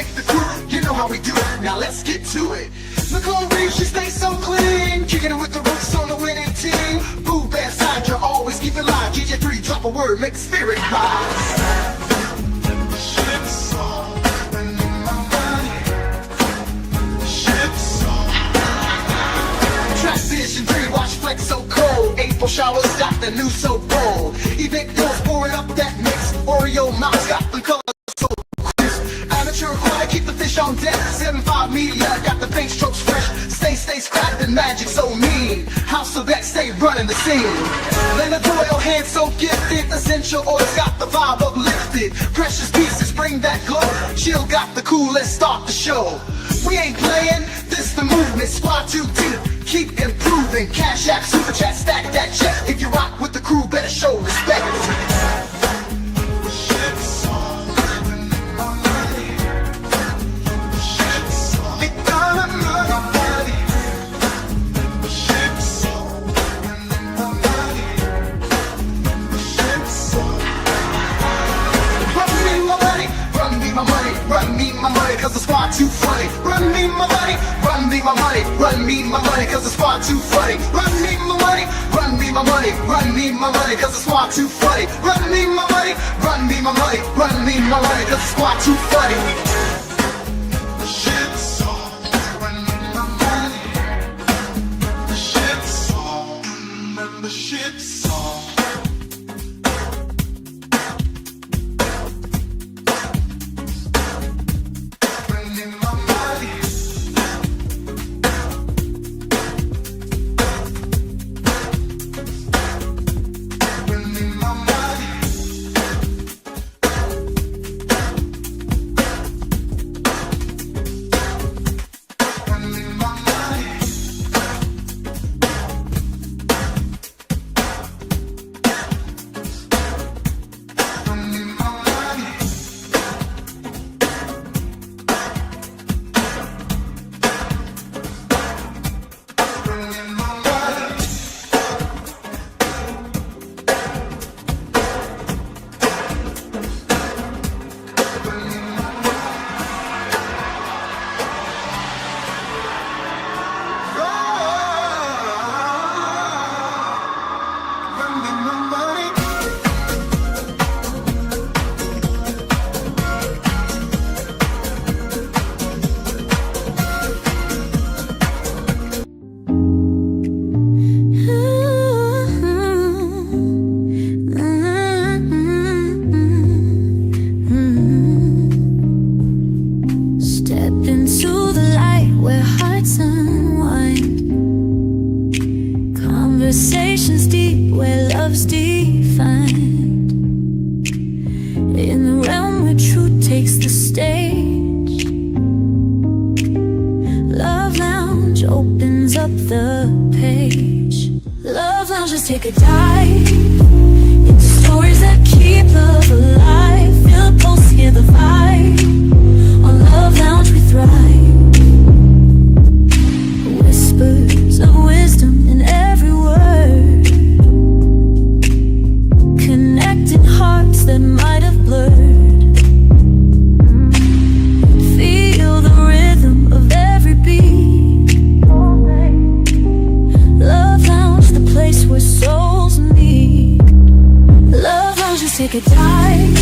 make the crew. You know how we do it, now let's get to it. Nicole Reeves, she stays so clean, kicking it with the roots on the winning team. Boo bad side, you always keep it live. GJ3, drop a word, make the spirit rise. Vision 3, watch flex so cold. April showers got the news so bold. Event girls pouring up that mix. Oreo mouse got the colors so crisp. Amateur choir, keep the fish on deck. 7-5 media, got the paint strokes fresh. Stay scrapped and magic so mean. House of X, stay running the scene. Leonard Doyle, hands so gifted. Essential oils got the vibe uplifted. Precious pieces bring that glow. Chill got the cool, let's start the show. We ain't playing, this the movement. Squad too deep, keep improving. Cash App, Super Chat, stack that check. If you rock with the crew, better show respect. Run me my money, cause the squad too funny. Run me my money, run me my money, run me my money, cause the squad too funny. Run me my money, run me my money, run me my money, cause the squad too funny. Run me my money, run me my money, run me my money, cause the squad too funny. The shit's on, run me my money. The shit's on, and the shit's on. Conversations deep where love's defined. In the realm where truth takes the stage, Love Lounge opens up the page. Love Lounge, just take a dive into stories that keep love alive. Feel the pulse, hear the vibe. On Love Lounge we thrive. Whispers of wisdom in every word, connecting hearts that might have blurred. Feel the rhythm of every beat. Love Lounge, the place where souls meet. Love Lounge, just take a dive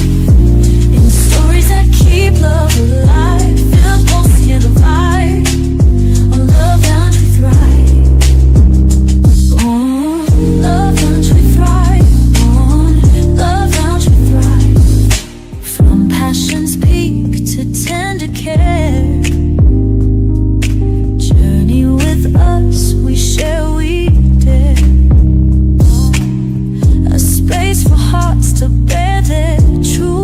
in stories that keep love alive. Feel the pulse, hear the vibe. On Love Lounge we thrive. On Love Lounge we thrive. On Love Lounge we thrive. From passion's peak to tender care, journey with us, we share, we dare. A space for hearts to bear their truth.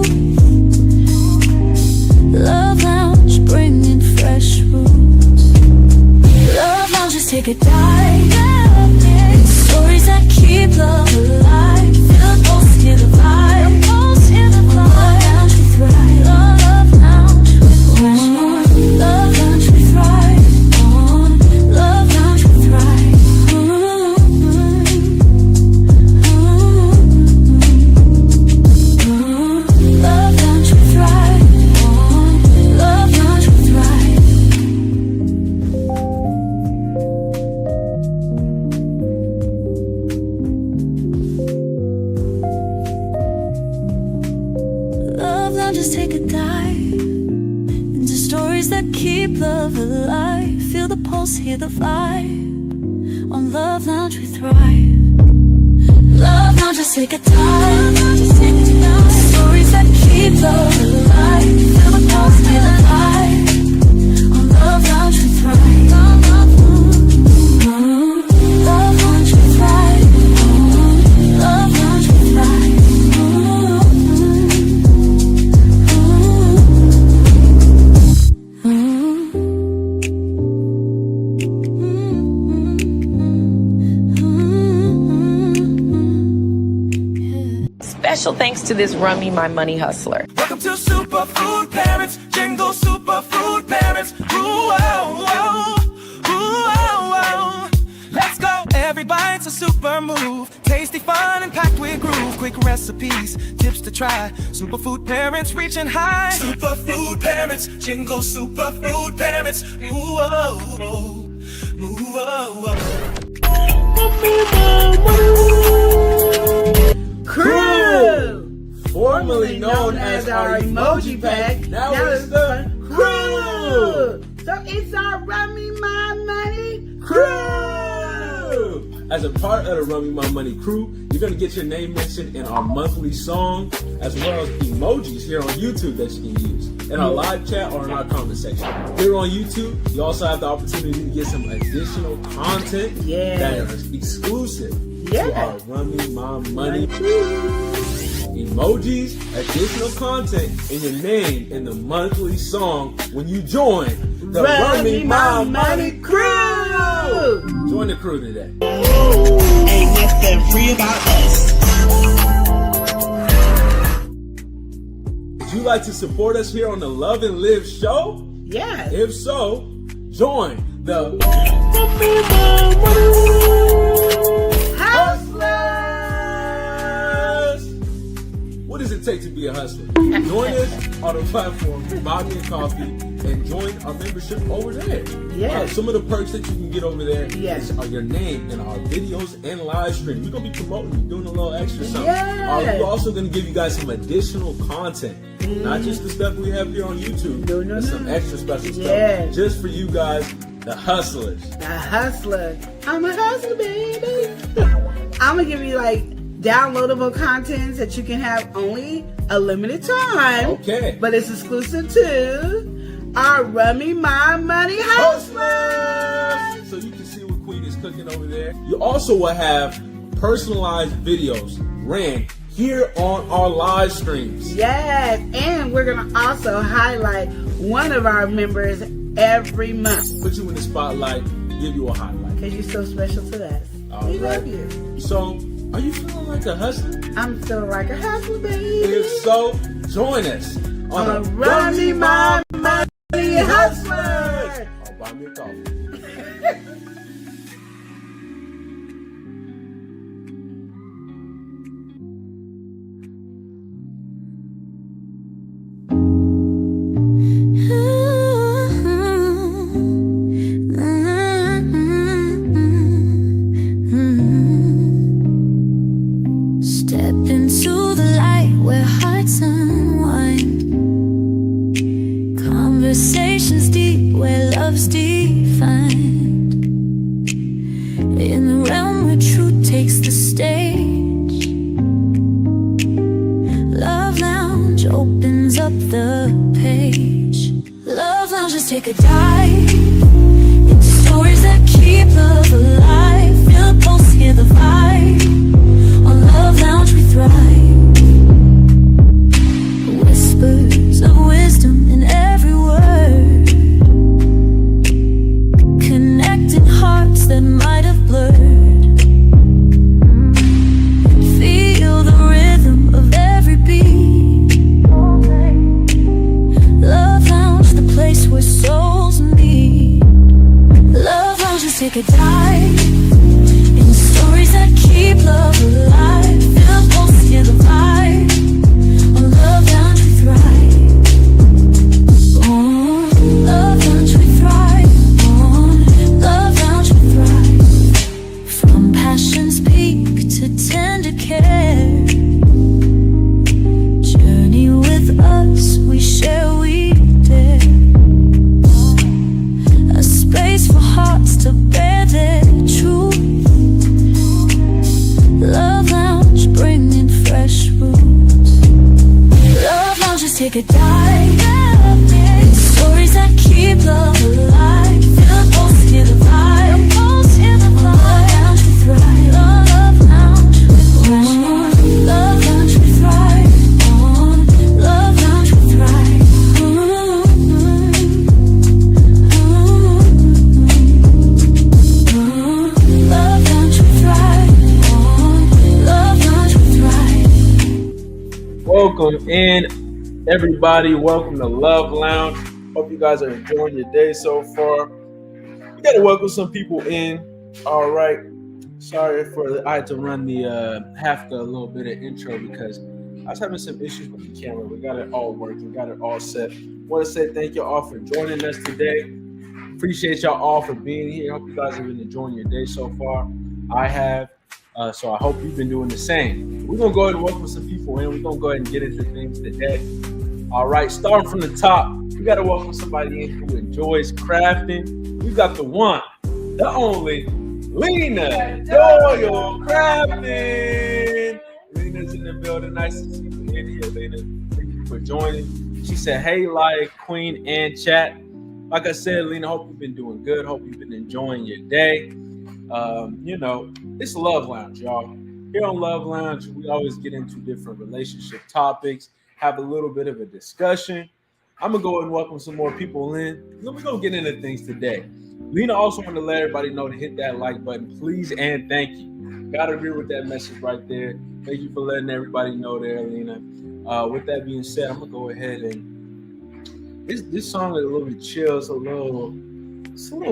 dive into stories that keep love alive. Feel the pulse, hear the vibe. On Love Lounge we thrive. Love Lounge, just take a dive. Stories that keep love alive. Feel the pulse, hear the vibe. On Love Lounge we thrive. Love Lounge we thrive. Love Lounge we thrive. Special thanks to this Rummy My Money hustler. Welcome to Superfood Parents, Jingle Superfood Parents. Ooh, oh, oh, ooh, oh, oh. Let's go. Every bite's a super move. Tasty, fun, and packed with groove. Quick recipes, tips to try. Superfood Parents reaching high. Superfood Parents, Jingle Superfood Parents. Ooh, oh, oh, ooh, oh, oh. Crew! Formerly known as our emoji pack, now it's the Crew! So it's our Rummy My Money Crew! As a part of the Rummy My Money Crew, you're going to get your name mentioned in our monthly song, as well as emojis here on YouTube that you can use in our live chat or in our comment section. Here on YouTube, you also have the opportunity to get some additional content that is exclusive to our Rummy My Money emojis, additional content, and your name in the monthly song when you join the Rummy My Money Crew. Join the crew today. Ain't nothing free about us. Would you like to support us here on the Love and Live show? Yes. If so, join the Hustlers! What does it take to be a hustler? Join us on the platform, buy me a coffee, and join our membership over there. Yes. Some of the perks that you can get over there Yes. are your name in our videos and live stream. We're going to be promoting, doing a little extra something. Yes. We're also going to give you guys some additional content. Not just the stuff we have here on YouTube, but some extra special stuff just for you guys, the hustlers. The hustler. I'm a hustler, baby. I'm going to give you like downloadable contents that you can have only a limited time. Okay. But it's exclusive to our Rummy My Money Hustlers. So you can see what Queen is cooking over there. You also will have personalized videos ran here on our live streams. Yes, and we're going to also highlight one of our members every month. Put you in the spotlight, give you a highlight. Because you're so special to us. We love you. So, are you feeling like a hustler? I'm feeling like a hustler, baby. If so, join us on a Rummy My Money Hustler. I'll buy me a coffee. Step into the light where hearts unwind. Conversations deep where love's defined. In the realm where truth takes the stage. Love Lounge opens up the page. Love Lounge, just take a dive into stories that keep love alive. Feel the pulse, hear the vibe. On Love Lounge we thrive. Whispers of wisdom in every word. Connecting hearts that might have blurred. Feel the rhythm of every beat. Love Lounge, the place where souls meet. take a dive in stories that keep love alive. Feel the pulse, hear the vibe. Lounge we thrive. Love lounge with passion. Love lounge we thrive. Love lounge we thrive. Love lounge we thrive. Love lounge we thrive. Welcome in, everybody. Welcome to Love Lounge. Hope you guys are enjoying your day so far. We got to welcome some people in. All right. Sorry for I had to run the a little bit of intro because I was having some issues with the camera. We got it all working, got it all set. Want to say thank you all for joining us today. Appreciate y'all all for being here. Hope you guys have been enjoying your day so far. I have. So I hope you've been doing the same. We're going to go ahead and welcome some people in. We're going to go ahead and get into things today. All right, starting from the top, we got to welcome somebody in who enjoys crafting. We got the one, the only, Lena Doyle Crafting. Lena's in the building. Nice to see you in here, Lena. Thank you for joining. She said, hey, like, Queen, and chat. Like I said, Lena, hope you've been doing good. Hope you've been enjoying your day. It's Love Lounge, y'all. Here on Love Lounge, we always get into different relationship topics, have a little bit of a discussion. I'm going to go ahead and welcome some more people in. Then we're going to get into things today. Lena also wanted to let everybody know to hit that like button, please, and thank you. Got to agree with that message right there. Thank you for letting everybody know there, Lena. With that being said, I'm going to go ahead and this song is a little bit chill. It's a little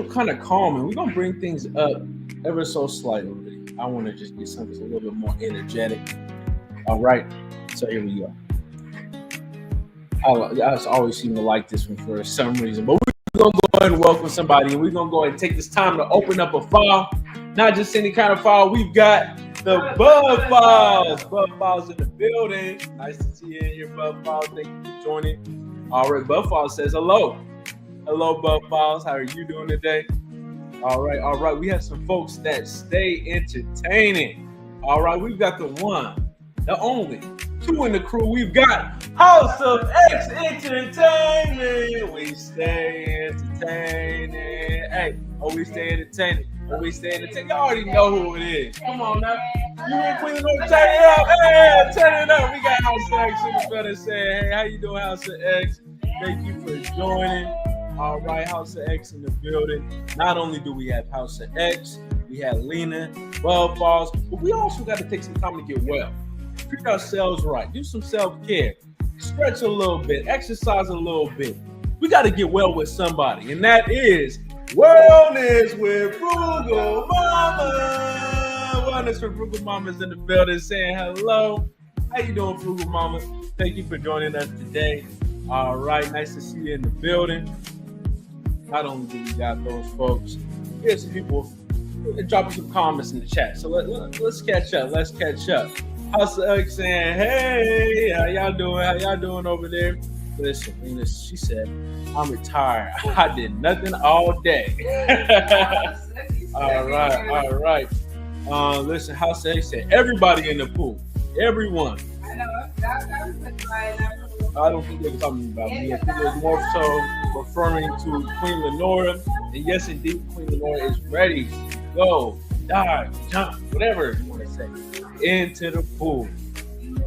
kind of calming. We're going to bring things up ever so slightly. I want to just get something a little bit more energetic. All right, so here we go. I always seem to like this one for some reason, but we're going to go ahead and welcome somebody, and we're going to go ahead and take this time to open up a file. Not just any kind of file. We've got the Bub Files. Bub Files in the building. Nice to see you in here, Bub Files. Thank you for joining. All right, Bub Files says hello. Hello, Bub Files. How are you doing today? All right. We have some folks that stay entertaining. All right, we've got the one, the only, two in the crew. We've got House of X Entertainment. We stay entertaining. Hey, we stay entertaining. Y'all already know who it is. Come on now. You in Queen North, turn it up. Hey, turn it up. We got House of X in the building saying, hey, how you doing, House of X? Thank you for joining. All right, House of X in the building. Not only do we have House of X, we have Lena, Bub Falls, but we also got to take some time to get well. Treat ourselves right. Do some self-care. Stretch a little bit. Exercise a little bit. We got to get well with somebody, and that is Wellness with Frugal Mama. Wellness with Frugal Mama is in the building saying hello. How you doing, Frugal Mama? Thank you for joining us today. All right, nice to see you in the building. Not only do we got those folks, here's some people dropping some comments in the chat. So let's catch up. House of X saying, hey, how y'all doing over there? Listen, she said, I'm retired. I did nothing all day. All right. Listen, House of X said, everybody in the pool. Everyone. I know. That was I don't think they're talking about me. I think they're more so referring to Queen Lenora. And yes, indeed, Queen Lenora is ready to go, dive, jump, whatever you want to say, into the pool.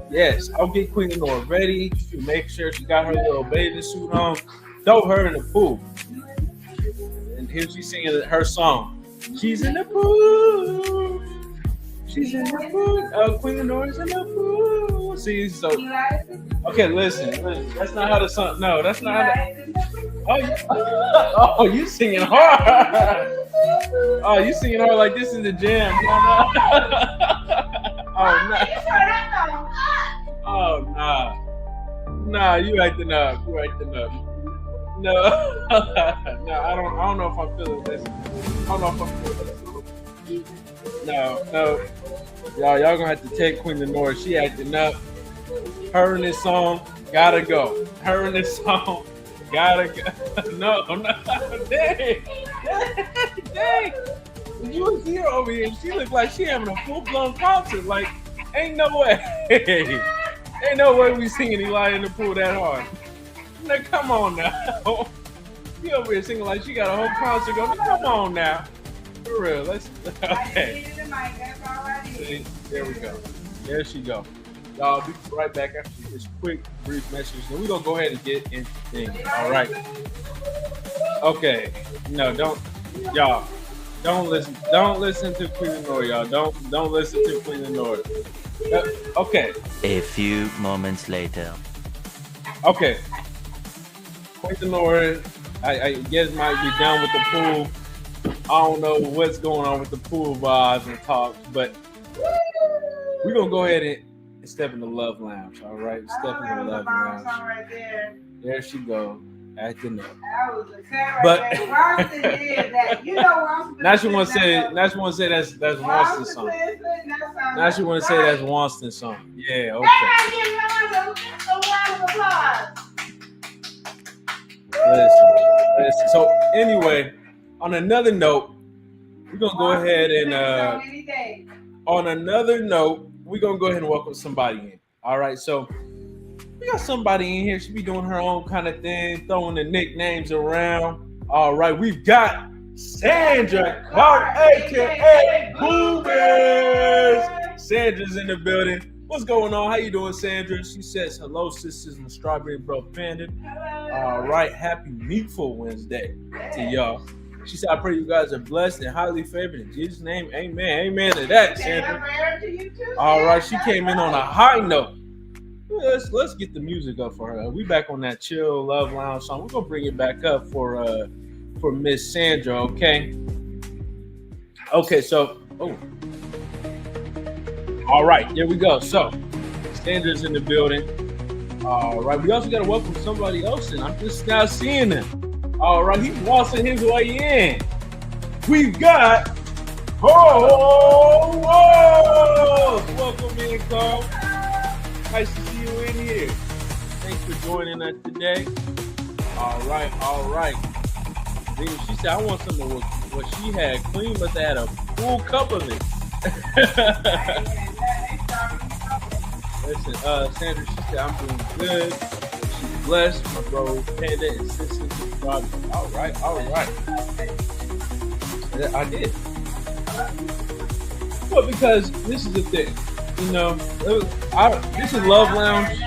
Yes, I'll get Queen Lenora ready to make sure she got her little bathing suit on. Throw her in the pool. And here she's singing her song. She's in the pool. She's in the pool. Queen Lenora's in the pool. See, so okay, listen. That's not how the song. No, that's not how the, you singing hard. Oh, you singing hard like this is the jam. Nah, you acting up. No, I don't know if I'm feeling this. No. Y'all gonna have to take Queen Lenora. She acting up. Her and this song gotta go. No. Dang. You see her over here. She look like she having a full-blown concert. Like, ain't no way. Ain't no way we singing Eli in the pool that hard. Now, come on now. You over here singing like she got a whole concert going. Come on now. For real. Let's okay. See, there we go. There she go. Y'all be right back after this quick, brief message. And we're gonna go ahead and get into things. All right. Okay. No, don't listen. Don't listen to Queen Lenore, y'all. Don't listen to Queen Lenore. Okay. A few moments later. Okay. Queen Lenore, I guess might be done with the pool. I don't know what's going on with the pool vibes and talk, but we're gonna go ahead and step in the love lounge. All right, step in the love lounge. Right there she go, acting up. That was a sad But now she want to say that's Wanston's song. Now she want to say that's Wanston's song. Yeah, okay. Listen. So anyway, on another note, we're gonna go ahead and welcome somebody in. All right, so we got somebody in here. She be doing her own kind of thing, throwing the nicknames around. All right, we've got Sandra Clark, aka Boomers. Sandra's in the building. What's going on? How you doing, Sandra? She says, hello, sisters and Strawberry Bro Panda. All right, happy Meatful Wednesday to y'all. She said, I pray you guys are blessed and highly favored in Jesus' name. Amen. Amen to that, Sandra. All right, she came in on a high note. Let's get the music up for her. We back on that chill love lounge song. We're gonna bring it back up for Miss Sandra, okay? Okay, so all right, here we go. So Sandra's in the building. All right, we also gotta welcome somebody else in. I'm just now seeing them. All right, he's waltzing his way in. We've got Whoa! Welcome in, Carl. Nice to see you in here. Thanks for joining us today. All right. Then she said, I want some of what she had. Queen must have had a full cup of it. Listen, Sandra, she said, I'm doing good. She's blessed. My bro, Panda, and sister. All right. I did. Well, because this is the thing. You know, this is Love Lounge.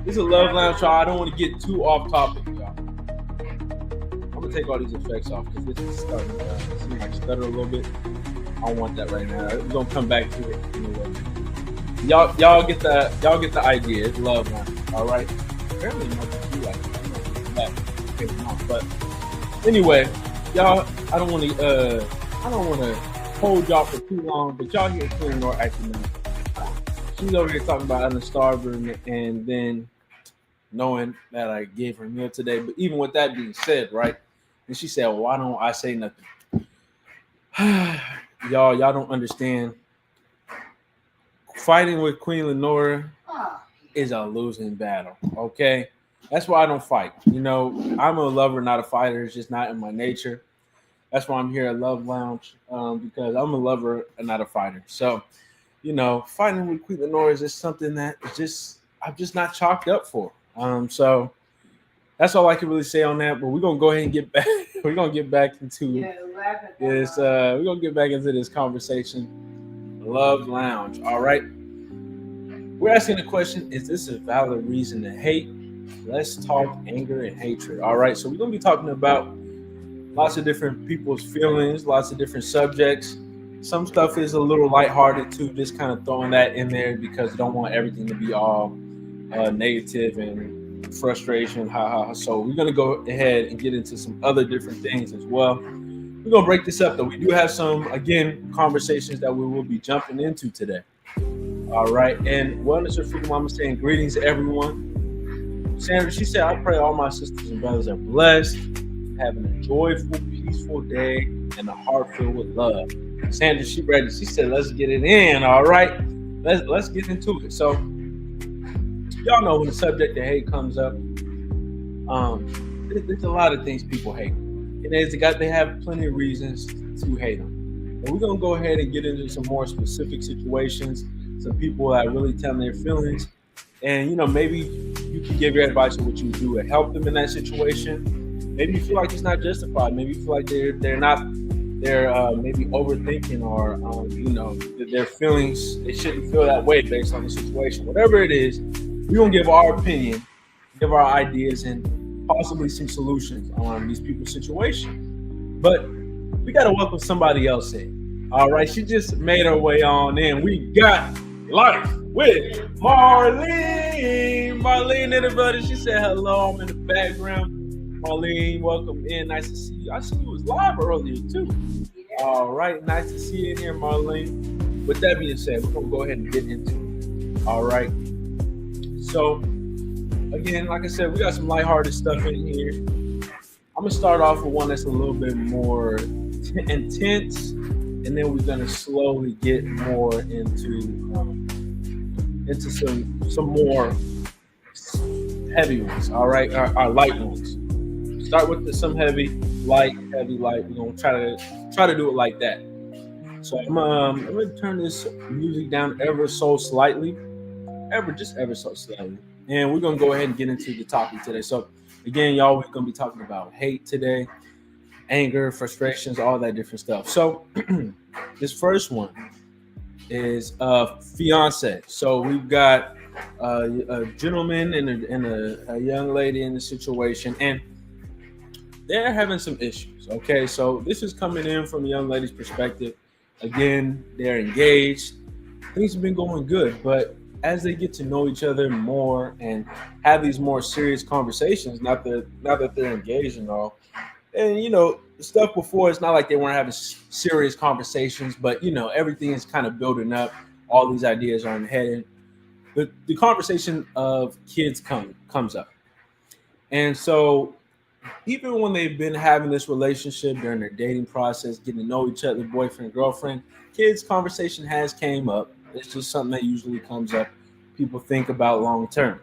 This is a Love Lounge, y'all. I don't want to get too off topic, y'all. I'm gonna take all these effects off because this is starting to seem like stutter a little bit. I don't want that right now. We're gonna come back to it anyway. Y'all get the idea. It's Love Lounge, all right. Apparently, it might be like that. But anyway, y'all, I don't want to hold y'all for too long, but y'all hear Queen Nor acting up. She's over here talking about Ellen Starver and then knowing that I gave her a meal today. But even with that being said, right? And she said, well, why don't I say nothing? y'all don't understand. Fighting with Queen Lenora is a losing battle, okay? That's why I don't fight. You know, I'm a lover, not a fighter. It's just not in my nature. That's why I'm here at Love Lounge, because I'm a lover and not a fighter. So, you know, fighting with Queen Lenora is just something that I'm just not chalked up for. So that's all I can really say on that. But we're gonna go ahead and get back. We're gonna get back into this. We're gonna get back into this conversation. Love Lounge. All right. We're asking the question: is this a valid reason to hate? Let's talk anger and hatred. All right. So we're gonna be talking about lots of different people's feelings, lots of different subjects. Some stuff is a little lighthearted too, just kind of throwing that in there because you don't want everything to be all negative and frustration. So we're gonna go ahead and get into some other different things as well. We're gonna break this up though. We do have some, again, conversations that we will be jumping into today. All right, and Wellness or Freedom Mama saying greetings everyone. Sandra, she said, I pray all my sisters and brothers are blessed, having a joyful, peaceful day, and a heart filled with love. Sandra, she ready. She said, let's get it in. All right, let's get into it. So y'all know when the subject of hate comes up, there's a lot of things people hate, and they have plenty of reasons to hate them. And we're gonna go ahead and get into some more specific situations, some people that really tell their feelings, And maybe you can give your advice on what you would do to help them in that situation. Maybe you feel like it's not justified. Maybe you feel like they're maybe overthinking, or their feelings, they shouldn't feel that way based on the situation. Whatever it is, we're gonna give our opinion, give our ideas, and possibly some solutions on these people's situation. But we gotta welcome somebody else in. All right, she just made her way on in. We got Life with Marlene. Marlene in the building. She said hello. I'm in the background. Marlene, welcome in. Nice to see you. I see you was live earlier too. All right, nice to see you in here, Marlene. With that being said, we're gonna go ahead and get into it. All right. So again, like I said, we got some lighthearted stuff in here. I'm gonna start off with one that's a little bit more intense, and then we're gonna slowly get more into some more heavy ones. All right, our light ones. Start with some heavy, light. We're gonna try to do it like that. So I'm gonna turn this music down ever so slightly, just ever so slightly, and we're gonna go ahead and get into the topic today. So again, y'all, we're gonna be talking about hate today, anger, frustrations, all that different stuff. So this first one is fiance. So we've got a gentleman and a young lady in the situation, and they're having some issues. Okay, so this is coming in from the young lady's perspective. Again, they're engaged. Things have been going good, but as they get to know each other more and have these more serious conversations, now that they're engaged and all, and stuff before, it's not like they weren't having serious conversations, but everything is kind of building up. All these ideas are in the head. The conversation of kids comes up, and so even when they've been having this relationship during their dating process, getting to know each other, boyfriend, girlfriend, kids conversation has came up. It's just something that usually comes up. People think about long term,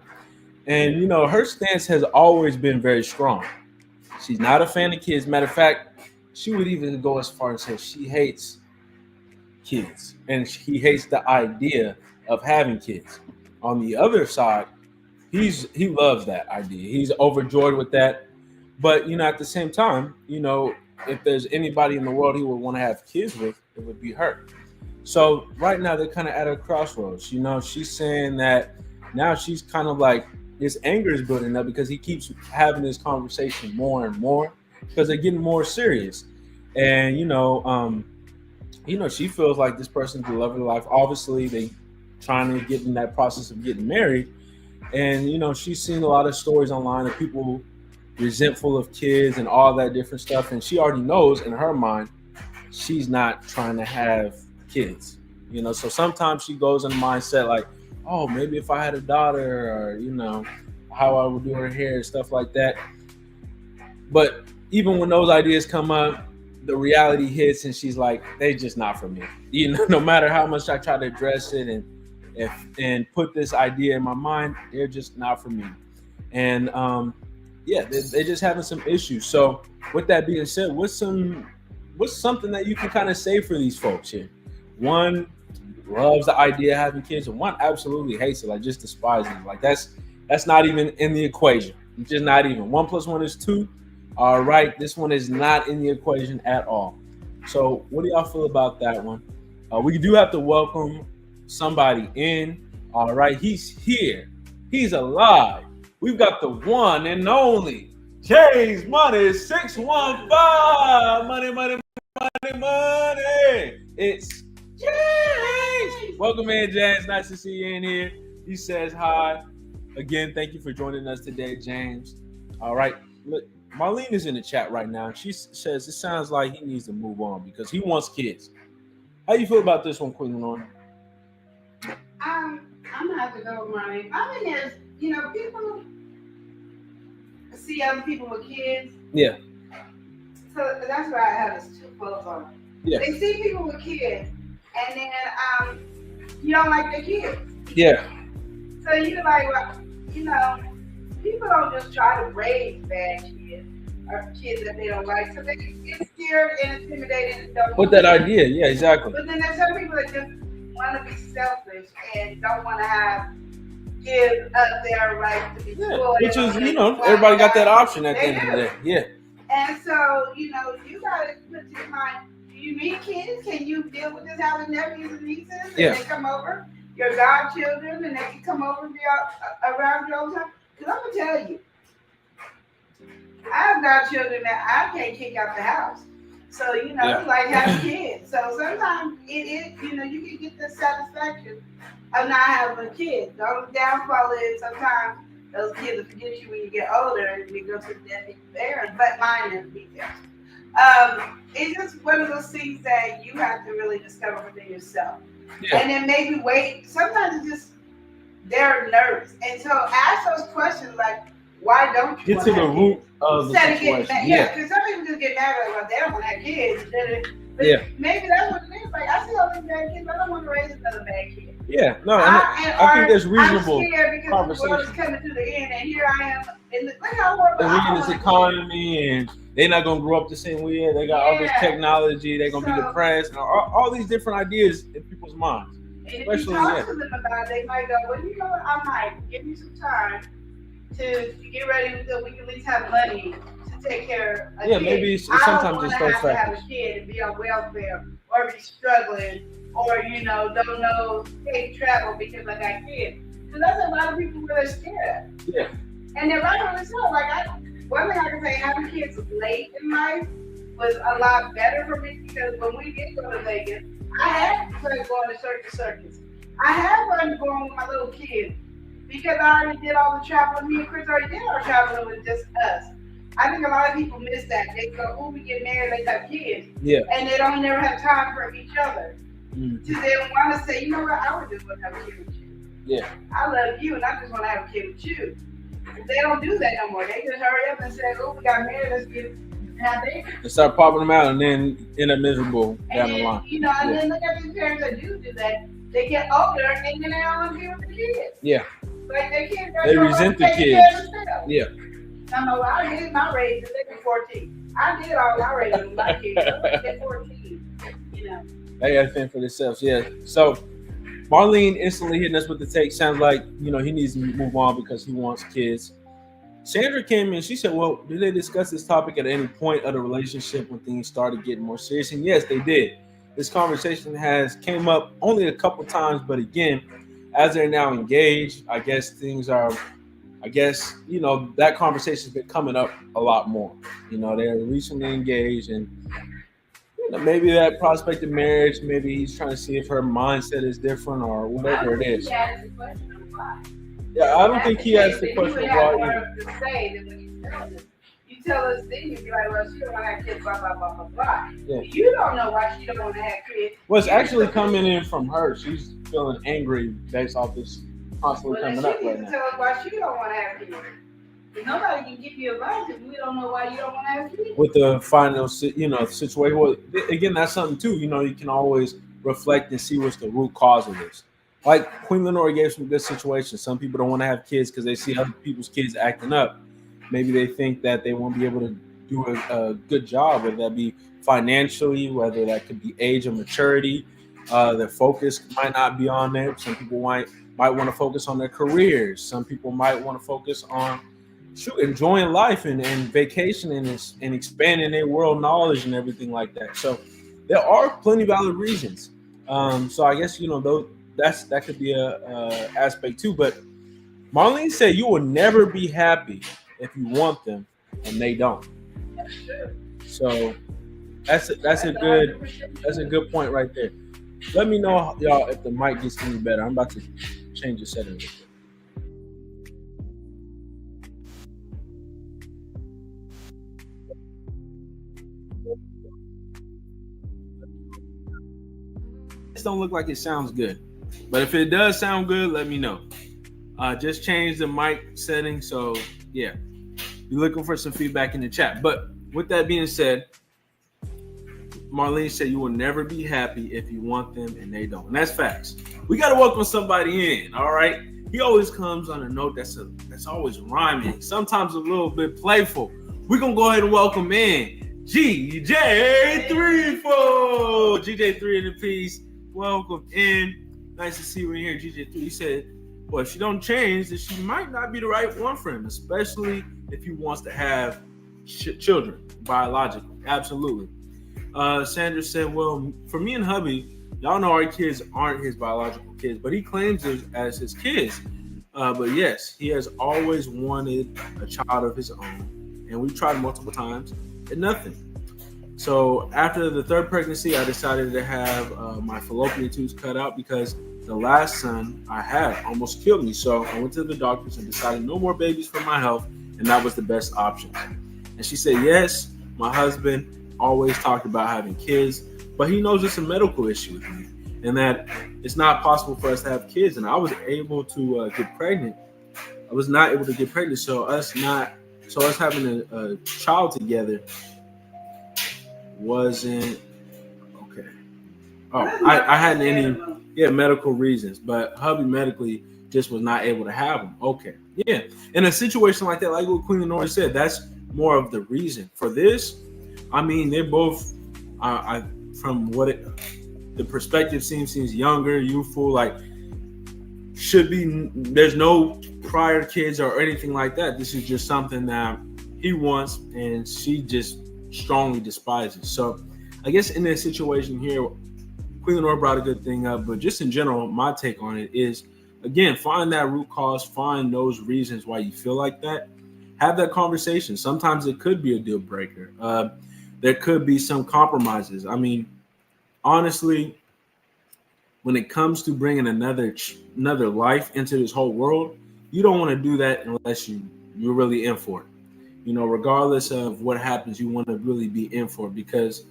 and her stance has always been very strong. She's not a fan of kids. Matter of fact, she would even go as far as say she hates kids, and he hates the idea of having kids. On the other side, he loves that idea. He's overjoyed with that. But at the same time, if there's anybody in the world he would want to have kids with, it would be her. So right now they're kind of at a crossroads. She's saying that now she's kind of like, this anger is building up because he keeps having this conversation more and more because they're getting more serious. And she feels like this person's the love of her life. Obviously, they trying to get in that process of getting married. And she's seen a lot of stories online of people resentful of kids and all that different stuff, and she already knows in her mind she's not trying to have kids. So sometimes she goes in the mindset like, oh, maybe if I had a daughter, or how I would do her hair, stuff like that. But even when those ideas come up, the reality hits, and she's like, they just not for me. No matter how much I try to address it and put this idea in my mind, they're just not for me. And they're just having some issues. So with that being said, what's something that you can kind of say for these folks here? One loves the idea of having kids, and one absolutely hates it, like just despises it. Like that's not even in the equation. It's just not even. 1 + 1 is 2. All right, this one is not in the equation at all. So what do y'all feel about that one? We do have to welcome somebody in. All right, he's here. He's alive. We've got the one and only James Money 615. Money. It's James. Welcome in, James. Nice to see you in here. He says hi. Again, thank you for joining us today, James. All right. Look, Marlene is in the chat right now. She says it sounds like he needs to move on because he wants kids. How you feel about this one, Queen Lauren? I'm gonna have to go with Marlene. I mean, there's people see other people with kids. Yeah. So that's why I have this two clothes on. Yeah. They see people with kids, and then you don't like their kids. Yeah. So you're like, well, people don't just try to raise bad kids or kids that they don't like. So they get scared and intimidated and don't. With that idea, yeah, exactly. But then there's some people that just want to be selfish and don't want to have give up their right to be spoiled. Which is, everybody got that option at the end of the day. Yeah. And so, you gotta put in your mind, do you need kids? Can you deal with this having nephews and nieces? And they come over, your godchildren, and they can come over and be around you all the time? Because I'm gonna tell you, I have godchildren that I can't kick out the house. So, it's like having kids. So sometimes it is, you can get the satisfaction of not having kids. The only downfall is sometimes those kids will forget you when you get older and you go to the deadbeat parents, but mine is details. It's just one of those things that you have to really discover within yourself. Yeah. And then maybe wait. Sometimes it's just they're nervous. And so ask those questions like, why don't you get to the root of the situation? Yeah, because some people just get mad like, they don't want to have kids. But maybe that's what it is. Like, I see all these bad kids, but I don't want to raise another bad kid. Yeah, no, I think there's reasonable conversation. The world is coming to the end, and here I am. Look how horrible we're in this economy, and they're not gonna grow up the same way. They got all this technology. They're gonna be depressed, and all these different ideas in people's minds. And if you talk to them about it, they might go, "Well, you know what? I might give you some time to get ready so we can at least have money to take care of a kid. Maybe sometimes it's those factors. I don't want to have a kid and be on welfare or be struggling or, don't know, take travel because I got kids. Because that's a lot of people where they're scared. Yeah. And they're right on the show. Like, one thing I can say, having kids late in life was a lot better for me because when we did go to Vegas, I had fun going to circus. I had fun going with my little kids. Because I already did all the traveling. Me and Chris already did our traveling with just us. I think a lot of people miss that. They go, oh, we get married, they have kids. Yeah. And they don't never have time for each other. Mm-hmm. So they want to say, you know what, I would just want to have a kid with you. Yeah. I love you and I just want to have a kid with you. They don't do that no more. They just hurry up and say, oh, we got married, let's have babies. They start popping them out and then end up miserable down the line. And then look at these parents that do that. They get older and then they don't want to be with the kids. Yeah. Like they resent the kids. Yeah. No, I did my raising. They were 14. I did all my raising with my kids. They're 14. They got to fend for themselves. Yeah. So Marlene instantly hitting us with the take. Sounds like he needs to move on because he wants kids. Sandra came in. She said, "Well, did they discuss this topic at any point of the relationship when things started getting more serious?" And yes, they did. This conversation came up only a couple times, but again, as they're now engaged, I guess that conversation's been coming up a lot more. They're recently engaged, and maybe that prospect of marriage, maybe he's trying to see if her mindset is different or whatever it is. Yeah, I don't think he asked the question of why. You tell us then you'd be like, well, she don't want to have kids, blah, blah, blah, blah, blah. Yeah. You don't know why she don't want to have kids. Well, it's actually coming in from her. She's feeling angry based off this constantly coming up right now. Tell us why she don't want to have kids. Nobody can give you advice if we don't know why you don't want to have kids. With the final, situation. Well, again, that's something too. You can always reflect and see what's the root cause of this. Like Queen Lenore gave some good situations. Some people don't want to have kids because they see other people's kids acting up. Maybe they think that they won't be able to do a good job, whether that be financially, whether that could be age or maturity. Their focus might not be on there. Some people might want to focus on their careers. Some people might want to focus on enjoying life and vacationing and expanding their world knowledge and everything like that. So there are plenty of valid reasons. So I guess that could be a aspect too. But Marlene said you will never be happy if you want them and they don't. So that's a good point right there. Let me know, y'all, if the mic gets any better. I'm about to change the settings. This don't look like it sounds good, but if it does sound good, let me know. Just change the mic setting. So yeah, you're looking for some feedback in the chat. But with that being said, Marlene said you will never be happy if you want them and they don't. And that's facts. We got to welcome somebody in, all right? He always comes on a note that's always rhyming, sometimes a little bit playful. We're going to go ahead and welcome in GJ34. GJ3 in the piece. Welcome in. Nice to see you in here, GJ3. He said well, if she don't change, then she might not be the right one for him, especially if he wants to have children biologically. Absolutely. Sandra said, well, for me and hubby, y'all know our kids aren't his biological kids, but he claims it as his kids. But yes, he has always wanted a child of his own, and we've tried multiple times and nothing. So after the third pregnancy, I decided to have my fallopian tubes cut out because the last son I had almost killed me. So I went to the doctors and decided no more babies for my health, and that was the best option. And she said, yes, my husband always talked about having kids, but he knows it's a medical issue with me and that it's not possible for us to have kids. And I was able to get pregnant. I was not able to get pregnant. So us having a child together wasn't okay. Oh, I hadn't any medical reasons, but hubby medically just was not able to have them. Okay. Yeah. In a situation like that, like what Queen Lenora said, that's more of the reason for this. I mean, they're both from what the perspective seems younger, youthful, like should be. There's no prior kids or anything like that. This is just something that he wants, and she just strongly despises. So, I guess in this situation here, Queen Lenore brought a good thing up, but just in general, my take on it is, again, find that root cause, find those reasons why you feel like that. Have that conversation. Sometimes it could be a deal breaker. There could be some compromises. I mean, honestly, when it comes to bringing another life into this whole world, you don't want to do that unless you're really in for it. You know, regardless of what happens, you want to really be in for it, because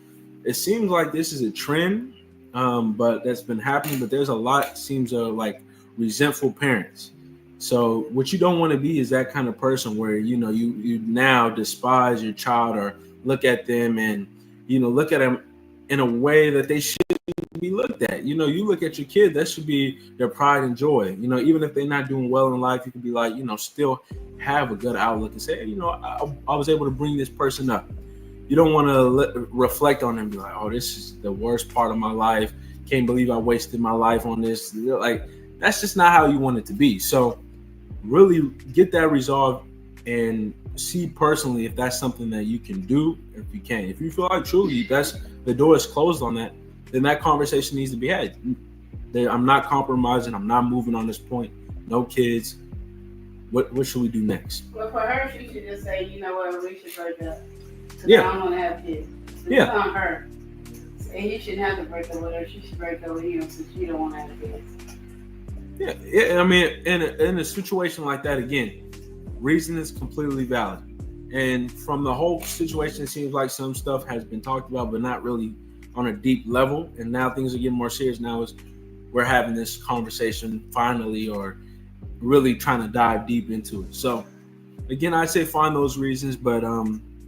it seems like this is a trend, but that's been happening. But there's a lot seems like resentful parents. So what you don't want to be is that kind of person where, you know, you now despise your child or look at them and, you know, look at them in a way that they shouldn't be looked at. You know, you look at your kid, that should be their pride and joy. You know, even if they're not doing well in life, you can be like, you know, still have a good outlook and say, hey, you know, I was able to bring this person up. You don't want to reflect on them and be like, oh, this is the worst part of my life. Can't believe I wasted my life on this. Like, that's just not how you want it to be. So really get that resolved and see personally if that's something that you can do. If you can, if you feel like truly that's the door is closed on that, then that conversation needs to be had. I'm not compromising. I'm not moving on this point. No kids. What should we do next? Well, for her, she should just say, you know what, we should break up. Yeah. I don't want to have kids. It's on her. And he shouldn't have to break up with her. She should break up with him since she don't want to have kids. Yeah. I mean, in a situation like that, again, reason is completely valid. And from the whole situation, it seems like some stuff has been talked about, but not really on a deep level. And now things are getting more serious. Now we're having this conversation finally, or really trying to dive deep into it. So again, I'd say find those reasons, but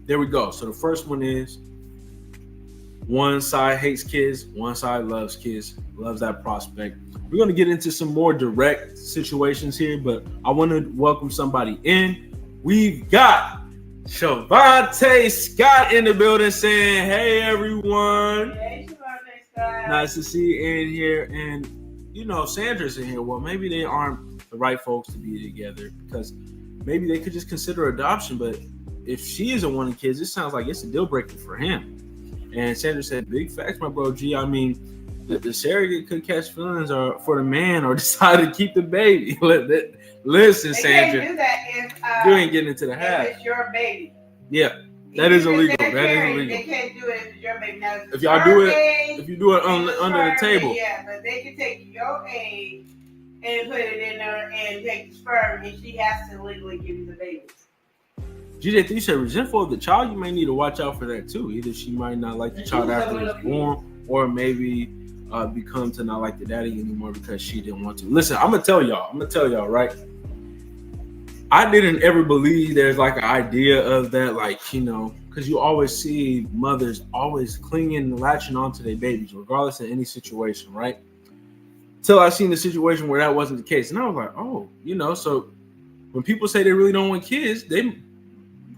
there we go. So the first one is one side hates kids, one side loves kids, loves that prospect. We're going to get into some more direct situations here, but I want to welcome somebody in. We've got Shavante Scott in the building saying, hey, everyone. Hey, Shavante Scott. Nice to see you in here. And, you know, Sandra's in here. Well, maybe they aren't the right folks to be together, because maybe they could just consider adoption. But if she isn't wanting kids, it sounds like it's a deal breaker for him. And Sandra said, big facts, my bro G. I mean, the surrogate could catch feelings or for the man or decide to keep the baby. Listen, Sandra, can't do that if you ain't getting into the half. It's your baby. Yeah, that is illegal. That is illegal. They can't do it if it's your baby. Now, if y'all do it, if you do it under the table. Yeah, but they can take your egg and put it in there and take the sperm, and she has to legally give you the baby. GJ, you said resentful of the child. You may need to watch out for that too. Either she might not like the child after it's born, or maybe become to not like the daddy anymore because she didn't want to. Listen, I'm gonna tell y'all, right? I didn't ever believe there's like an idea of that, like, you know, because you always see mothers always clinging and latching onto their babies, regardless of any situation, right? Till I seen the situation where that wasn't the case, and I was like, oh, you know, so when people say they really don't want kids, they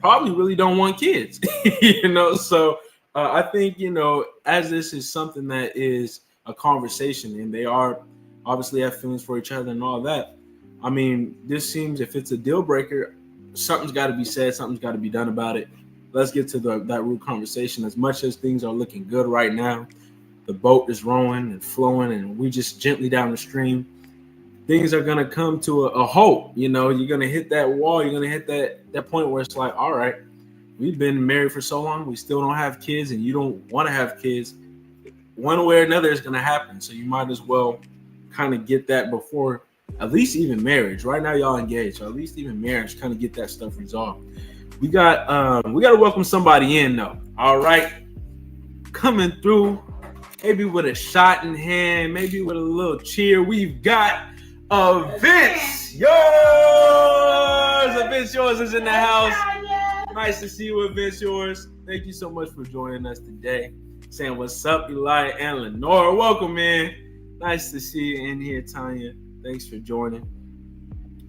probably really don't want kids, you know. So I think, you know, as this is something that is a conversation, and they are obviously have feelings for each other and all that, I mean, this seems, if it's a deal breaker, something's got to be said, something's got to be done about it. Let's get to that root conversation. As much as things are looking good right now, the boat is rowing and flowing, and we just gently down the stream. Things are gonna come to a halt. You know, you're gonna hit that wall. You're gonna hit that point where it's like, all right, we've been married for so long, we still don't have kids, and you don't want to have kids. One way or another is gonna happen. So you might as well kind of get that before, at least even marriage. Right now, y'all engaged, so at least even marriage, kind of get that stuff resolved. We got to welcome somebody in though. All right, coming through, maybe with a shot in hand, maybe with a little cheer. We've got Vince Yours. Vince Yours is in the house. Nice to see you, Vince Yours. Thank you so much for joining us today. Saying what's up, Eli and Lenore. Welcome, man. Nice to see you in here, Tanya. Thanks for joining.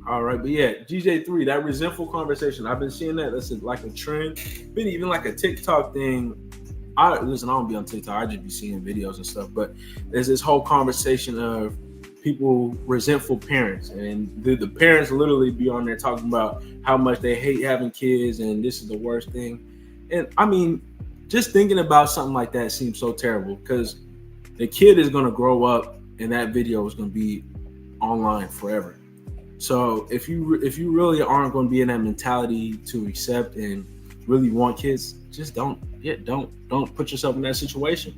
All right, but yeah, GJ3, that resentful conversation. I've been seeing that. That's like a trend. Been even like a TikTok thing. I don't be on TikTok. I just be seeing videos and stuff. But there's this whole conversation of people, resentful parents, and the parents literally be on there talking about how much they hate having kids and this is the worst thing. And I mean, just thinking about something like that seems so terrible because the kid is going to grow up and that video is going to be online forever. So if you really aren't going to be in that mentality to accept and really want kids, just don't put yourself in that situation.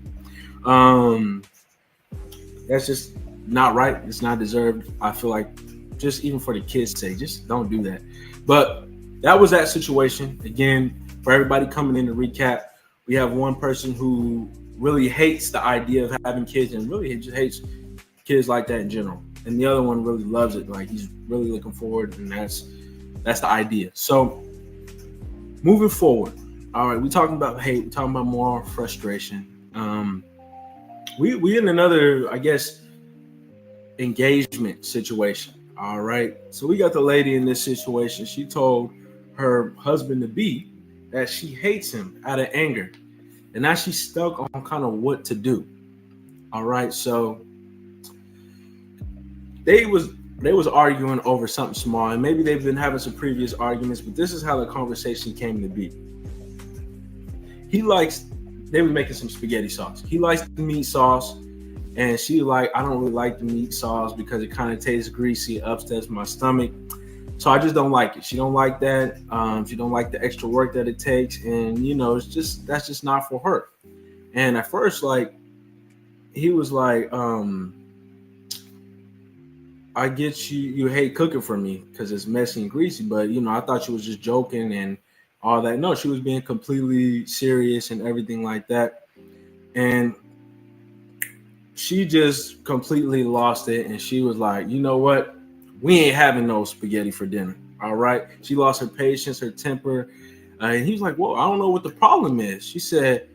That's just not right. It's not deserved. I feel like, just even for the kids' sake, just don't do that. But that was that situation. Again, for everybody coming in to recap, we have one person who really hates the idea of having kids and really just hates kids like that in general. And the other one really loves it. Like, he's really looking forward, and that's the idea. So moving forward, all right, we're talking about hate, we're talking about moral frustration. We in another, I guess, engagement situation. All right. So we got the lady in this situation. She told her husband to be that she hates him out of anger. And now she's stuck on kind of what to do. All right. So they was arguing over something small, and maybe they've been having some previous arguments, but this is how the conversation came to be. They were making some spaghetti sauce. He likes the meat sauce, and she like, I don't really like the meat sauce because it kind of tastes greasy, upsets my stomach. So I just don't like it. She don't like that. She don't like the extra work that it takes, and that's just not for her. And at first, like, he was like, I get you hate cooking for me because it's messy and greasy, but I thought you was just joking and all that. No, she was being completely serious and everything like that. And she just completely lost it, and she was like, you know what? We ain't having no spaghetti for dinner. All right. She lost her patience, her temper. And he was like, whoa, I don't know what the problem is. She said,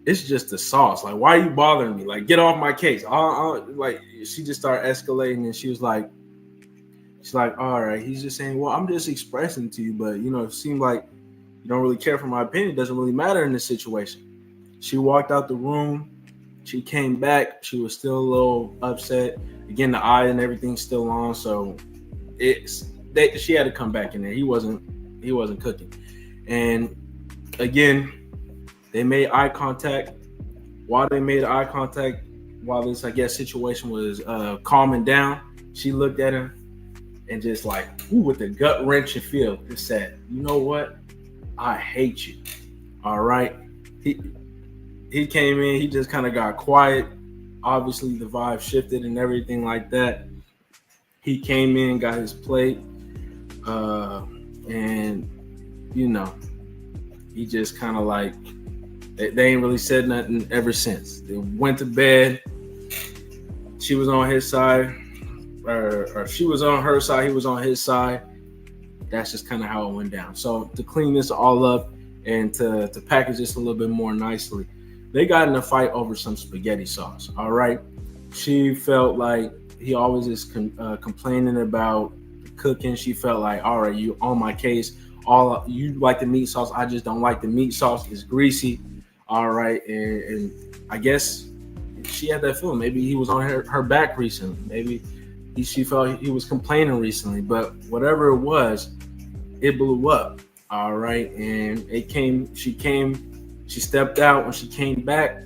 it's just the sauce. Like, why are you bothering me? Like, get off my case. Like, she just started escalating, and she's like, all right. He's just saying, well, I'm just expressing to you, but it seemed like you don't really care for my opinion. It doesn't really matter in this situation. She walked out the room. She came back. She was still a little upset. Again, the eye and everything's still on, so she had to come back in there. He wasn't cooking. And again, they made eye contact. While this, I guess, situation was calming down, she looked at him and just like, with the gut wrenching feel, just said, you know what? I hate you. All right. He came in, he just kind of got quiet. Obviously, the vibe shifted and everything like that. He came in, got his plate, and he just kind of like, they ain't really said nothing ever since. They went to bed. She was on his side, or she was on her side, he was on his side. That's just kind of how it went down. So to clean this all up and to package this a little bit more nicely, they got in a fight over some spaghetti sauce. All right. She felt like he always is complaining about cooking. She felt like, all right, you on my case. You like the meat sauce. I just don't like the meat sauce. It's greasy. All right. And I guess she had that feeling. Maybe he was on her back recently. Maybe she felt he was complaining recently, but whatever it was, it blew up. All right, and it came. She stepped out. When she came back,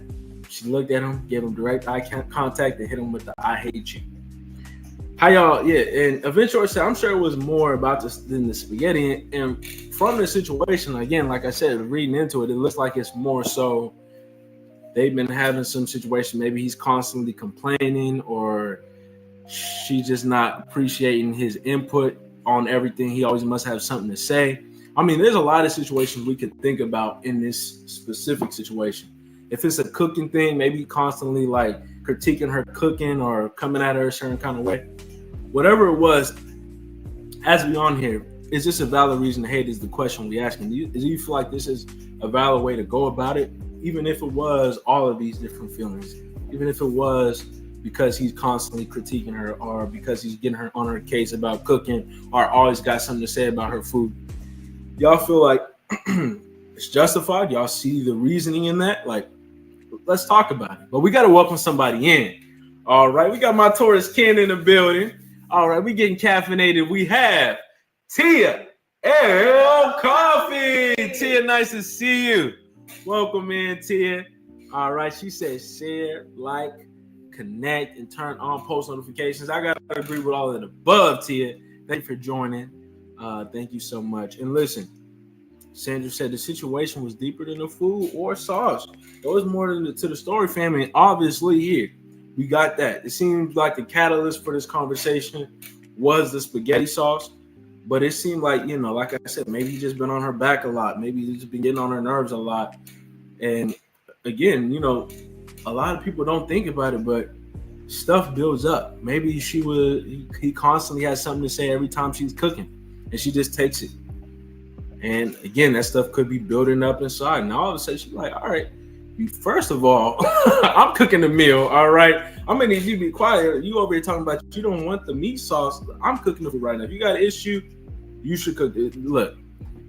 she looked at him, gave him direct eye contact, and hit him with the "I hate you." How y'all? Yeah, and eventually said, I'm sure it was more about this than the spaghetti. And from the situation, again, like I said, reading into it, it looks like it's more so they've been having some situation. Maybe he's constantly complaining, or she's just not appreciating his input on everything. He always must have something to say. I mean, there's a lot of situations we could think about in this specific situation. If it's a cooking thing, maybe constantly like critiquing her cooking or coming at her a certain kind of way. Whatever it was, as we on here, is this a valid reason to hate is the question we asking. Do you feel like this is a valid way to go about it? Even if it was all of these different feelings, even if it was because he's constantly critiquing her, or because he's getting her on her case about cooking, or always got something to say about her food. Y'all feel like it's justified? Y'all see the reasoning in that? Like, let's talk about it. But we got to welcome somebody in. All right, we got my Taurus Ken in the building. All right, we getting caffeinated. We have Tia L Coffee. Tia, nice to see you. Welcome in, Tia. All right, she says share, like, connect, and turn on post notifications. I got to agree with all of the above, Tia. Thank you for joining. Thank you so much. And listen, Sandra said the situation was deeper than the food or sauce. There was more to the story, family. Obviously, here we got that. It seems like the catalyst for this conversation was the spaghetti sauce, but it seemed like, like I said, maybe he's just been on her back a lot. Maybe he's just been getting on her nerves a lot. And again, a lot of people don't think about it, but stuff builds up. Maybe he constantly has something to say every time she's cooking, and she just takes it. And again, that stuff could be building up inside. And all of a sudden, she's like, all right, first of all, I'm cooking the meal, all right? I'm going to need you to be quiet. You over here talking about you don't want the meat sauce. I'm cooking the food right now. If you got an issue, you should cook it. Look,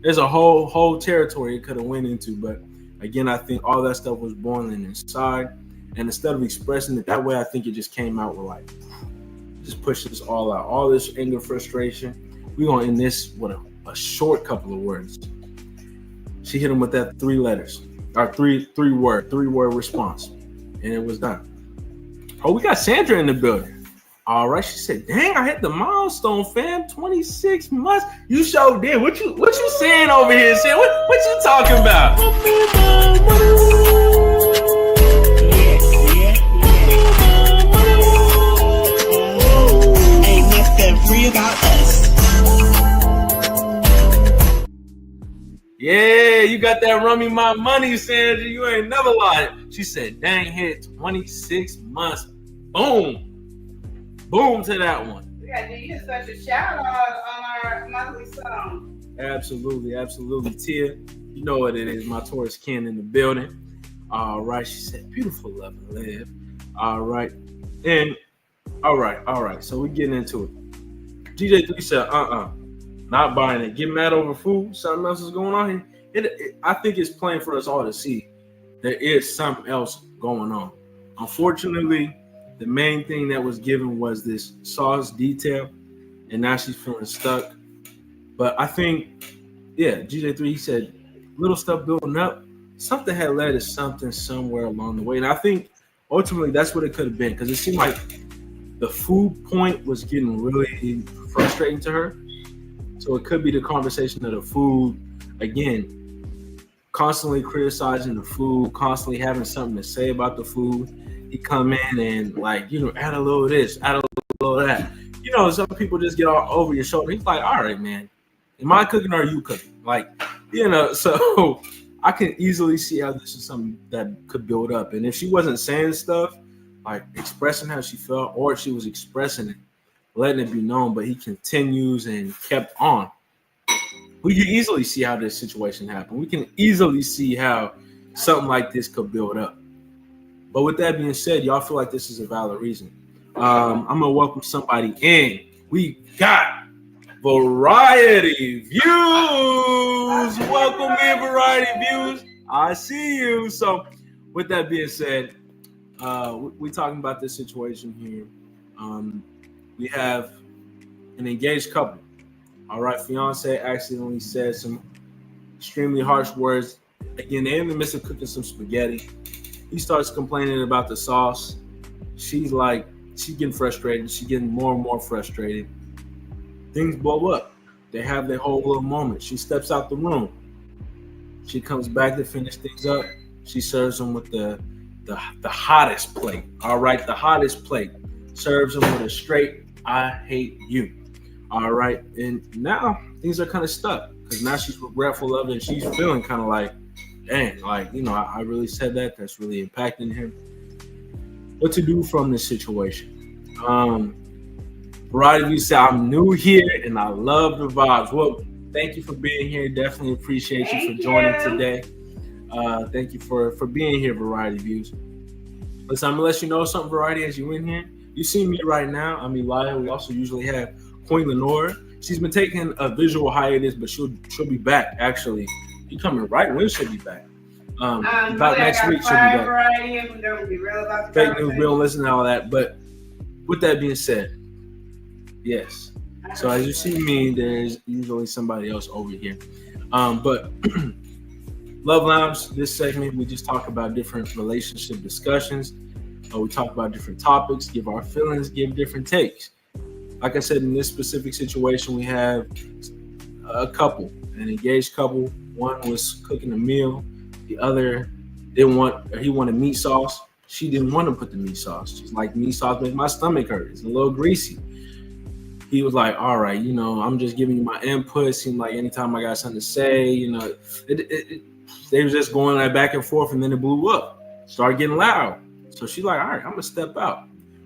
there's a whole territory it could have went into. But again, I think all that stuff was boiling inside. And instead of expressing it that way, I think it just came out with like, just push this all out. All this anger, frustration. We're going to end this with a short couple of words. She hit him with that 3 letters. Or three word response. And it was done. Oh, we got Sandra in the building. All right. She said, dang, I hit the milestone, fam. 26 months. You sure did. What you saying over here, Sam? What you talking about? Ain't nothing free about us. Yeah, you got that rummy my money, Sandra. You ain't never lied. She said, dang, hit 26 months. Boom. Boom to that one. We got to give you such a shout out on our monthly song. Absolutely. Tia, you know what it is. My Taurus Ken in the building. All right. She said, beautiful, love and live. All right. And all right. So we're getting into it. DJ3 said, not buying it. Get mad over food. Something else is going on here. I think it's plain for us all to see there is something else going on. Unfortunately, the main thing that was given was this sauce detail, and now she's feeling stuck. But I think, GJ3, he said, little stuff building up. Something had led to something somewhere along the way. And I think ultimately that's what it could have been, because it seemed like the food point was getting really frustrating to her. So it could be the conversation of the food, again, constantly criticizing the food, constantly having something to say about the food. He come in and add a little of this, add a little of that. Some people just get all over your shoulder. He's like, all right, man, am I cooking or are you cooking? So I can easily see how this is something that could build up. And if she wasn't saying stuff, like expressing how she felt, or if she was expressing it, letting it be known, but he continues and kept on, we can easily see how this situation happened. We can easily see how something like this could build up. But with that being said, y'all feel like this is a valid reason. I'm going to welcome somebody in. We got Variety Views. Welcome in, Variety Views. I see you. So with that being said, we're talking about this situation here. we have an engaged couple. All right, fiance accidentally said some extremely harsh words. Again, they're in the midst of cooking some spaghetti. He starts complaining about the sauce. She's getting frustrated. She's getting more and more frustrated. Things blow up. They have their whole little moment. She steps out the room. She comes back to finish things up. She serves him with the hottest plate. All right, the hottest plate. Serves him with a straight, I hate you. All right, and now things are kind of stuck because now she's regretful of it. And she's feeling kind of like, dang, like, I really said that. That's really impacting him. What to do from this situation? Variety of you say, I'm new here and I love the vibes. Well, thank you for being here. Definitely appreciate you for joining today. Thank you for being here, Variety Views. Listen, I'm gonna let you know something, Variety, as you in here. You see me right now. I'm Elijah. We also usually have Queen Lenora. She's been taking a visual hiatus, but she'll be back. Actually, you coming right when she'll be back. About next week she'll be back. Variety, and we're gonna be real about the fake news. We don't listen to all that. But with that being said, yes. So as you see me, there's usually somebody else over here. But Love Lounge, this segment, we just talk about different relationship discussions. We talk about different topics, give our feelings, give different takes. Like I said, in this specific situation, we have a couple, an engaged couple. One was cooking a meal. The other he wanted meat sauce. She didn't want to put the meat sauce. She's like, meat sauce makes my stomach hurt. It's a little greasy. He was like, all right, I'm just giving you my input. Seemed like anytime I got something to say, they was just going like back and forth, and then it blew up. Started getting loud. So she's like, all right, I'm gonna step out.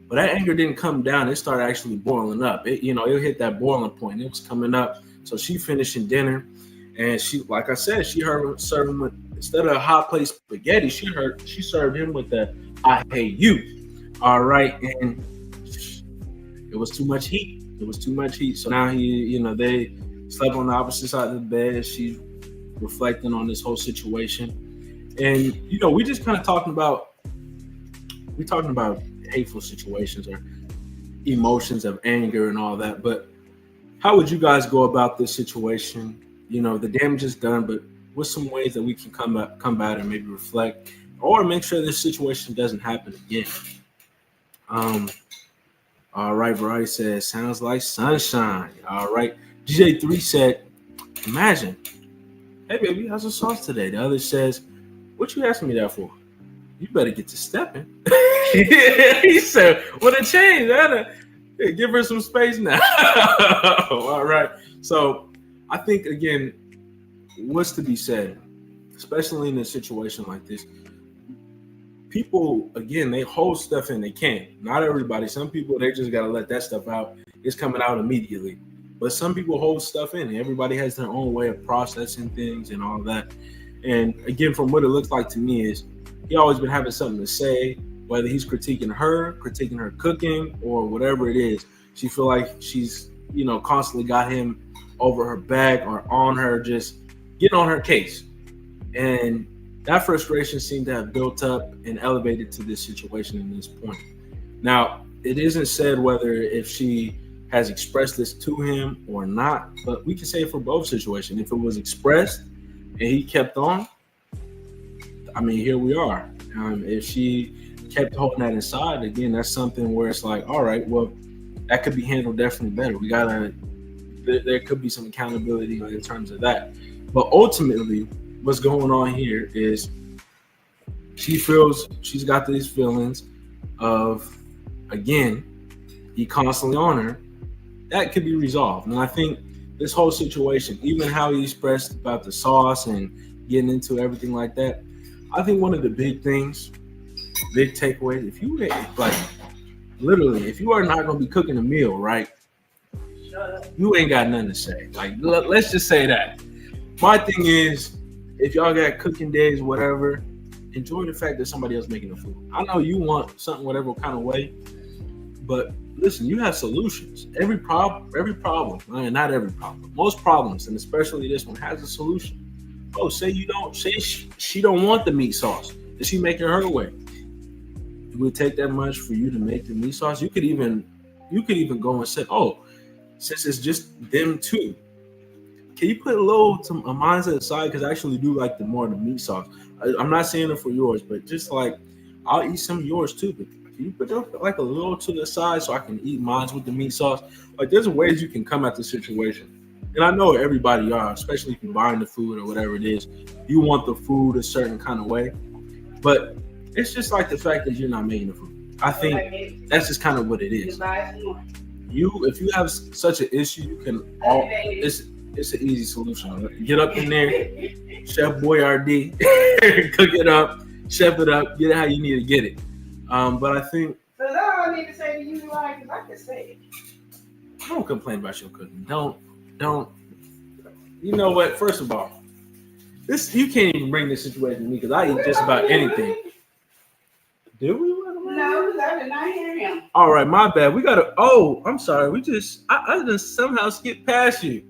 But that anger didn't come down. It started actually boiling up. It hit that boiling point. It was coming up. So she finishing dinner, and she, like I said, she heard him serving with, instead of a hot plate spaghetti, she served him with the I hate you. All right, and it was too much heat. It was too much heat. So now they slept on the opposite side of the bed. She's reflecting on this whole situation, and we just kind of talking about hateful situations or emotions of anger and all that. But how would you guys go about this situation? The damage is done, but what's some ways that we can come back and maybe reflect or make sure this situation doesn't happen again? All right, Variety says, sounds like sunshine. All right. DJ3 said, imagine, hey baby, how's the sauce today? The other says, what you asking me that for? You better get to stepping. He said, what a change. Give her some space now. All right. So I think, again, what's to be said, especially in a situation like this, people, again, they hold stuff in. They can't. Not everybody. Some people, they just got to let that stuff out. It's coming out immediately. But some people hold stuff in. Everybody has their own way of processing things and all that. And again, from what it looks like to me is he always been having something to say, whether he's critiquing her cooking, or whatever it is. She feel like she's, constantly got him over her back or on her, just getting on her case. And that frustration seemed to have built up and elevated to this situation in this point. Now, it isn't said whether if she has expressed this to him or not, but we can say for both situations. If it was expressed and he kept on, here we are. If she kept holding that inside, again, that's something where it's like, all right, well, that could be handled definitely better. There could be some accountability in terms of that. But ultimately, what's going on here is she feels she's got these feelings of, again, he constantly on her. That could be resolved. And I think this whole situation, even how he expressed about the sauce and getting into everything like that, I think one of the big things, big takeaways, if you literally, if you are not going to be cooking a meal, right, you ain't got nothing to say. Let's just say that. My thing is, if y'all got cooking days, whatever, enjoy the fact that somebody else making the food. I know you want something whatever kind of way, but listen, you have solutions. Every problem, not every problem, most problems, and especially this one, has a solution. Oh, say she don't want the meat sauce. Is she making her way? It would take that much for you to make the meat sauce. You could even you could even go and say, oh, since it's just them two, can you put a little a mindset aside? Because I actually do like the meat sauce. I'm not saying it for yours, but just like I'll eat some of yours too. But can you put like a little to the side so I can eat mine with the meat sauce? Like there's ways you can come at the situation. And I know everybody are, especially if you're buying the food or whatever it is, you want the food a certain kind of way. But it's just like the fact that you're not making the food. I think that's just kind of what it is. If you have such an issue, you can it's an easy solution. Get up in there, Chef Boyardee, cook it up, chef it up, get it how you need to get it. But I think so that's all I need to say to you, like, because I can say it. Don't complain about your cooking. Don't. You know what? First of all, you can't even bring this situation to me because I eat just about anything. Did we? No, because I did not hear him. All right, my bad. We gotta. Oh, I'm sorry. I just somehow skipped past you.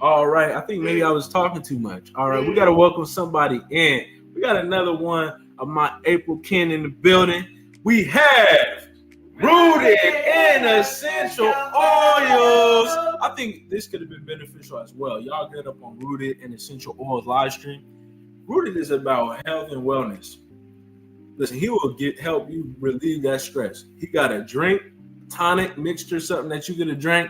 All right, I think maybe I was talking too much. All right, we gotta welcome somebody in. We got another one of my April Ken in the building. We have Rooted in Essential Oils. I think this could have been beneficial as well. Y'all get up on Rooted in Essential Oils live stream. Rooted is about health and wellness. Listen, he will help you relieve that stress. He got a drink, tonic, mixture, something that you get to drink.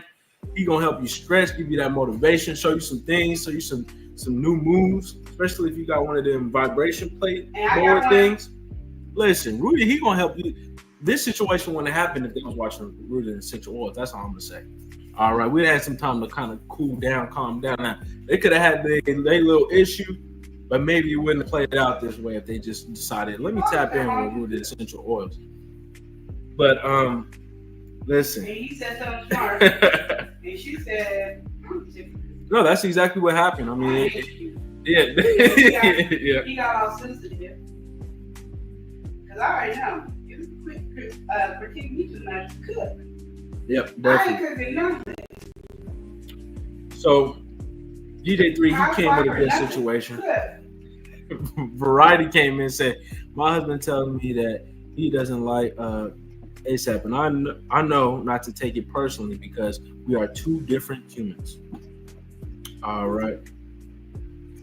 He gonna help you stretch, give you that motivation, show you some things, show you some new moves, especially if you got one of them vibration plate board things. Listen, Rudy, he gonna help you. This situation wouldn't happen if they was watching Rooted in Essential Oils. That's all I'm gonna say. All right, we had some time to kind of cool down, calm down. Now, they could have had their little issue, but maybe it wouldn't have played out this way if they just decided, let me tap in with Rooted Essential Oils. But listen. And he said something smart, and she said, no, that's exactly what happened. I mean, yeah. He got all sensitive. Because I already know. You quit critique me too much to cook. Yep, I definitely. ain't cooking nothing. So, DJ3, he came with a good situation. Variety came in and said, my husband tells me that he doesn't like ASAP. And I know not to take it personally because we are two different humans. All right.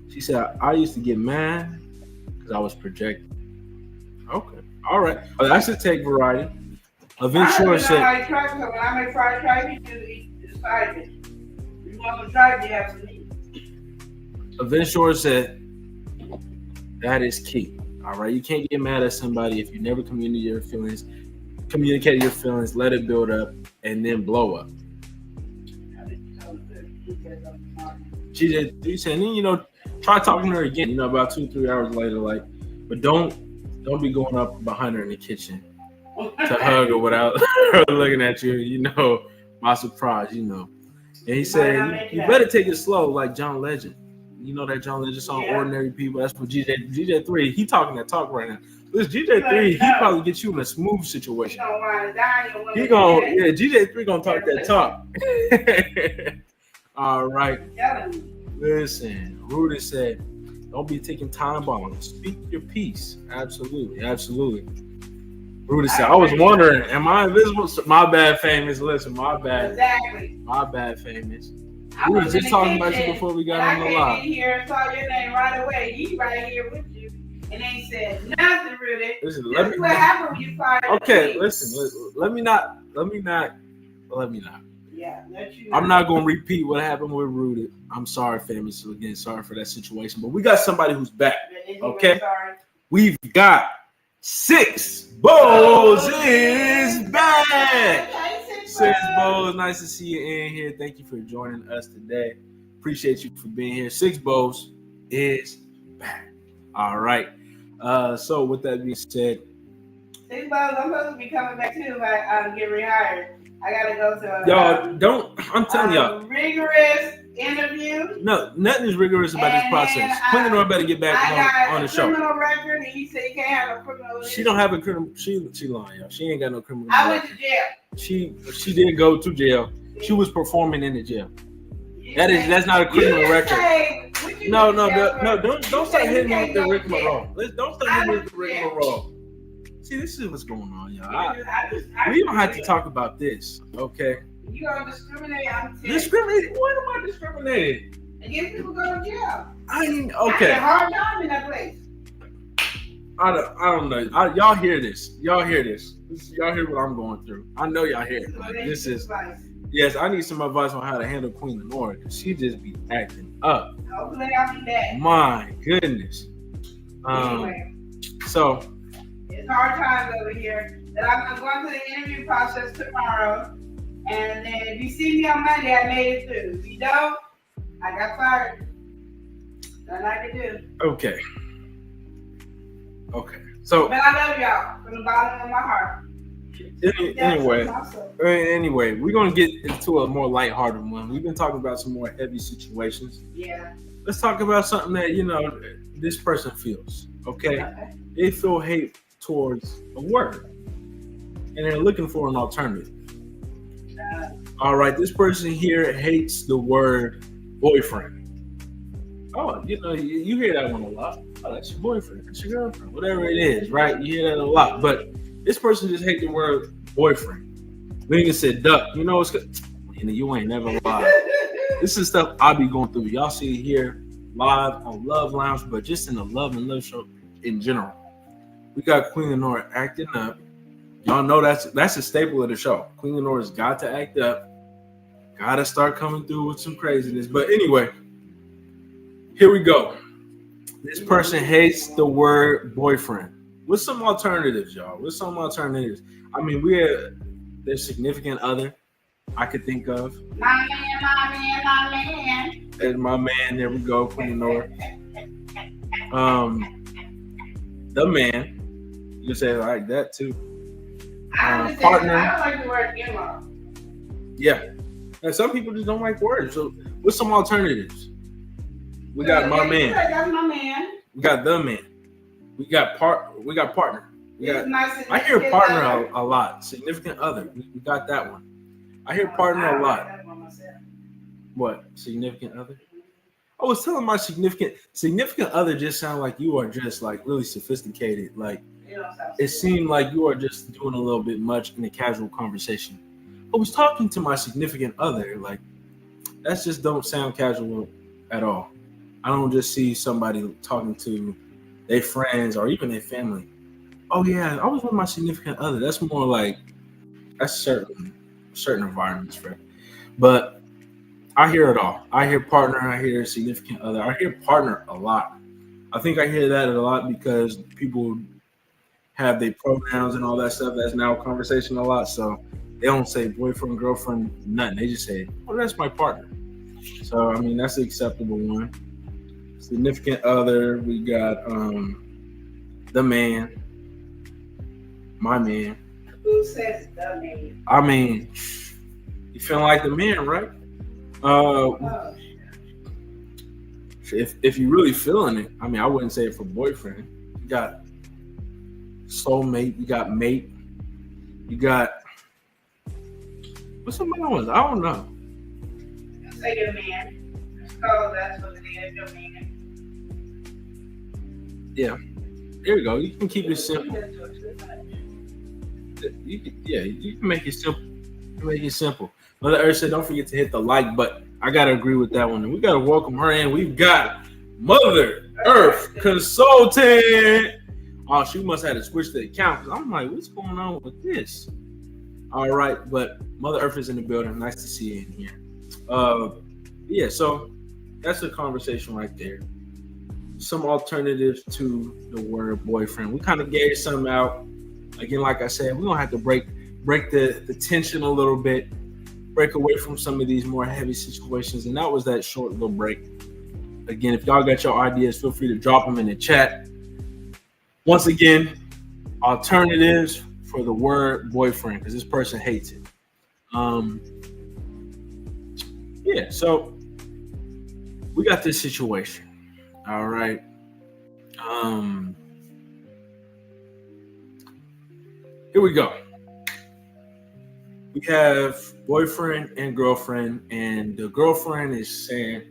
She said, I used to get mad because I was projecting. Okay. All right. I should take Variety. Ventura said, when I make fried tripe, you just eat the side of it. You want some tripe, you have some meat. Ventura said, that is key. All right. You can't get mad at somebody if you never communicate your feelings, let it build up, and then blow up. She said, try talking to her again, about 2-3 hours later, but don't be going up behind her in the kitchen to hug her without her looking at you, my surprise, And he said, you better take it slow like John Legend. You know that John Legend song, Ordinary People? That's for DJ3. He talking that talk right now. This DJ3, he probably get you in a smooth situation. DJ3 gonna talk that talk. All right. Listen, Rudy said, don't be taking time bombs. Speak your piece. Absolutely. Rudy said, I was wondering, am I invisible? My bad, Famous. Listen, my bad. Exactly. My bad, Famous. We were just talking about you before we got on the live. I came in here and saw your name right away. He right here with you. And ain't said nothing, Rudy. Listen, what happened when you fired okay, listen. Let me not. Yeah, let you know. I'm not gonna repeat what happened with Rudy. I'm sorry, Famous. So again, sorry for that situation. But we got somebody who's back. Okay, we've got Six Bowls is back. Six Bowls, nice to see you in here. Thank you for joining us today. Appreciate you for being here. Six Bowls is back. All right. So with that being said, Six Bowls, I'm supposed to be coming back too if I get rehired. I gotta go to I'm telling y'all, rigorous interview. No, nothing is rigorous about this process. Quentin North better get back on the show. Criminal record, and he said you can't have a criminal. She don't have a criminal. She lying, y'all. She ain't got no criminal. I went to jail. She did go to jail. She was performing in the jail. That's not a criminal record. Don't start hitting me with the Rick Monroe. Don't start hitting me with the Rick Monroe. see, this is what's going on, y'all. We don't have to talk about this, okay? You gonna discriminate? Discriminate? What am I discriminating? Against people go to jail. I mean, I okay. had a hard time in that place. I don't know. Y'all hear this? Y'all hear this? Y'all hear what I'm going through? I know y'all hear it. Like, this is. Yes, I need some advice on how to handle Queen Lenora because she just be acting up. Hopefully, I'll be back. My goodness. Anyway, so it's hard times over here. That I'm going through the interview process tomorrow, and then if you see me on Monday, I made it through. If you don't, I got fired. Nothing I can do. Okay. So. But I love y'all from the bottom of my heart. Anyway, we're gonna get into a more lighthearted one. We've been talking about some more heavy situations. Yeah. Let's talk about something that this person feels. Okay. They feel hate towards a word, and they're looking for an alternative. All right, this person here hates the word boyfriend. Oh, you hear that one a lot. Oh, that's your boyfriend, that's your girlfriend, whatever it is, right? You hear that a lot, but this person just hates the word boyfriend. Lincoln said, "Duck, it's good." You ain't never lied. This is stuff I be going through. Y'all see it here live on Love Lounge, but just in the Love and Live show in general. We got Queen Lenora acting up. Y'all know that's a staple of the show. Queen Lenora's got to act up. Got to start coming through with some craziness. But anyway, here we go. This person hates the word boyfriend. What's some alternatives, y'all? What's some alternatives? I mean, their significant other I could think of. My man. And my man, there we go, Queen Lenora. The man. You can say it like that too. Partner. I don't like the word in-law. Yeah. And some people just don't like words. So what's some alternatives? We got my man. That's my man. We got the man. We got partner. I hear Significant partner other. a lot. Significant other. We got that one. I hear partner a lot. What? Significant other? I was telling my significant other just sound like you are just like really sophisticated. Like it seemed like you are just doing a little bit much in a casual conversation. I was talking to my significant other. Like that just don't sound casual at all. I don't just see somebody talking to their friends or even their family. Oh yeah, I was with my significant other. That's more like that's certain environments, Fred. But I hear it all. I hear partner. I hear significant other. I hear partner a lot. I think I hear that a lot because people have their pronouns and all that stuff. That's now a conversation a lot. So they don't say boyfriend, girlfriend, nothing. They just say, "Oh, that's my partner." So I mean, that's the acceptable one. Significant other. We got the man. My man. Who says the man? I mean, you feeling like the man, right? If you really feeling it, I mean, I wouldn't say it for boyfriend. You got soulmate. You got mate. You got what's some other ones? I don't know. Say your man. That's what it is. Your man. Yeah. There you go. You can keep it simple. You can make it simple. Mother Earth said, don't forget to hit the like button. I got to agree with that one. And we got to welcome her in. We've got Mother Earth Consultant. Oh, she must have to switch the account because I'm like, what's going on with this? All right. But Mother Earth is in the building. Nice to see you in here. Yeah, so that's a conversation right there. Some alternatives to the word boyfriend. We kind of gave some out. Again, like I said, we're gonna have to break the tension a little bit, break away from some of these more heavy situations. And that was that short little break. Again, if y'all got your ideas, feel free to drop them in the chat. Once again, alternatives for the word boyfriend, because this person hates it. Yeah, so we got this situation. All right. Here we go. We have boyfriend and girlfriend, and the girlfriend is saying,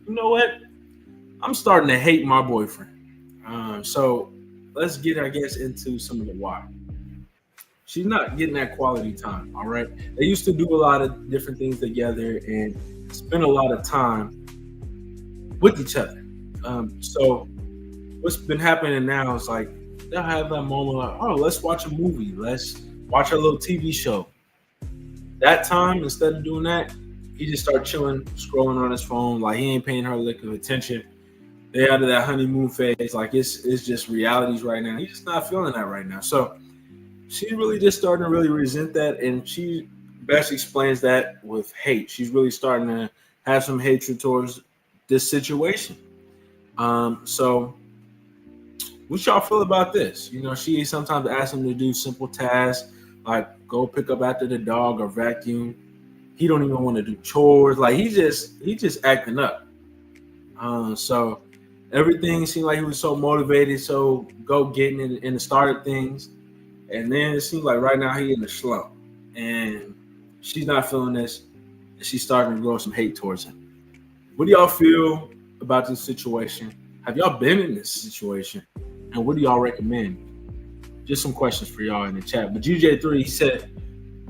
you know what? I'm starting to hate my boyfriend. So let's get, I guess, into some of the why. she's not getting that quality time. All right, they used to do a lot of different things together and spend a lot of time with each other. So what's been happening now is like they'll have that moment like, oh, let's watch a movie, let's watch a little TV show. That time, instead of doing that, he just started chilling, scrolling on his phone, like he ain't paying her a lick of attention. They out of that honeymoon phase, like it's just realities right now. He's just not feeling that right now. So she's really just starting to really resent that, and she best explains that with hate. She's really starting to have some hatred towards this situation. So what y'all feel about this? You know, she sometimes asks him to do simple tasks like go pick up after the dog or vacuum. He don't even want to do chores. Like he just acting up. So everything seemed like he was so motivated, so go getting in the start of things. And then it seems like right now he in a slump. And she's not feeling this. And she's starting to grow some hate towards him. What do y'all feel about this situation? Have y'all been in this situation? And what do y'all recommend? Just some questions for y'all in the chat. But GJ3, he said,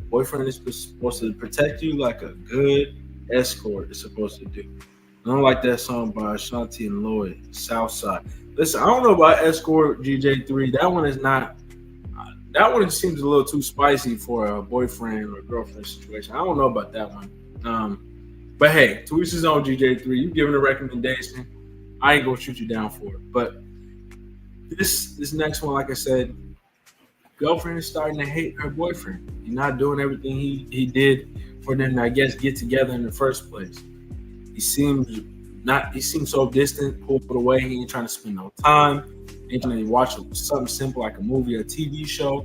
boyfriend is supposed to protect you like a good escort is supposed to do. I don't like that song by Ashanti and Lloyd, Southside. Listen, I don't know about escort, GJ3. That one is not. That one seems a little too spicy for a boyfriend or girlfriend situation. I don't know about that one. But hey, to each his own, GJ3. You giving a recommendation. I ain't gonna shoot you down for it. But this next one, like I said, girlfriend is starting to hate her boyfriend. He's not doing everything he did for them to, I guess, get together in the first place. He seems so distant, pulled away. He ain't trying to spend no time. He ain't trying to watch something simple like a movie or a TV show.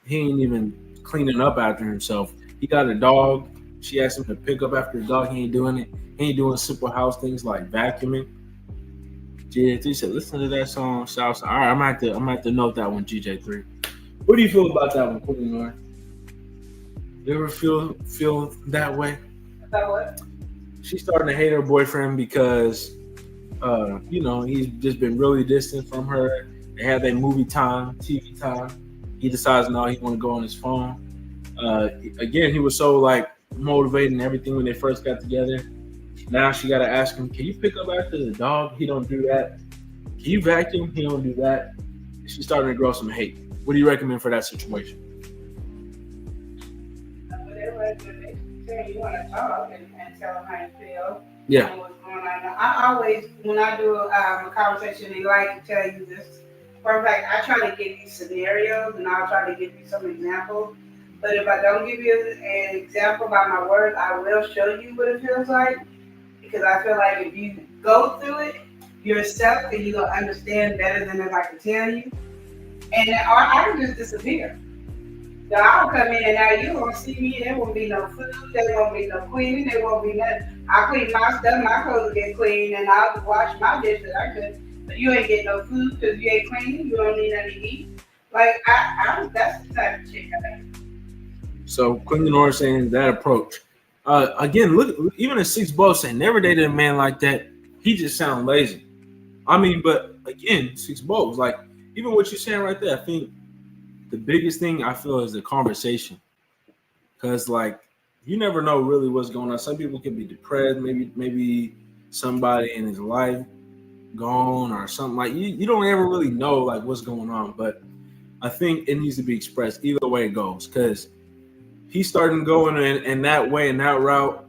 He ain't even cleaning up after himself. He got a dog. She asked him to pick up after the dog. He ain't doing it. He ain't doing simple house things like vacuuming. GJ3 said, listen to that song, Southside. All right, I'm gonna have to note that one, GJ3. What do you feel about that one, Queen Nora? You ever feel that way? About what? She's starting to hate her boyfriend because he's just been really distant from her. They had that movie time, TV time. He decides now he want to go on his phone. Again, he was so like motivating everything when they first got together. Now she got to ask him, can you pick up after the dog? He don't do that. Can you vacuum? He don't do that. She's starting to grow some hate. What do you recommend for that situation? You want to talk and tell them how you feel. Yeah. And what's going on. I always, when I do a conversation, they like to tell you this. For fact, I try to give you scenarios and I'll try to give you some examples. But if I don't give you an example by my words, I will show you what it feels like. Because I feel like if you go through it yourself, then you're going to understand better than if I can tell you. And I can just disappear. So I'll come in and now you won't see me. There won't be no food. There won't be no cleaning. There won't be nothing. I clean my stuff. My clothes will get clean, and I'll wash my dishes. I could, but you ain't get no food because you ain't cleaning. You don't need nothing to eat. Like that's the type of chick I am. So Queen Nora saying that approach. Again, look, even a 6 Bo saying never dated a man like that. He just sounds lazy. I mean, but again, 6 Bo like even what you're saying right there. I think the biggest thing I feel is the conversation, because like you never know really what's going on. Some people can be depressed, maybe somebody in his life gone or something like you don't ever really know like what's going on. But I think it needs to be expressed either way it goes, because he's starting going in that way, in that route.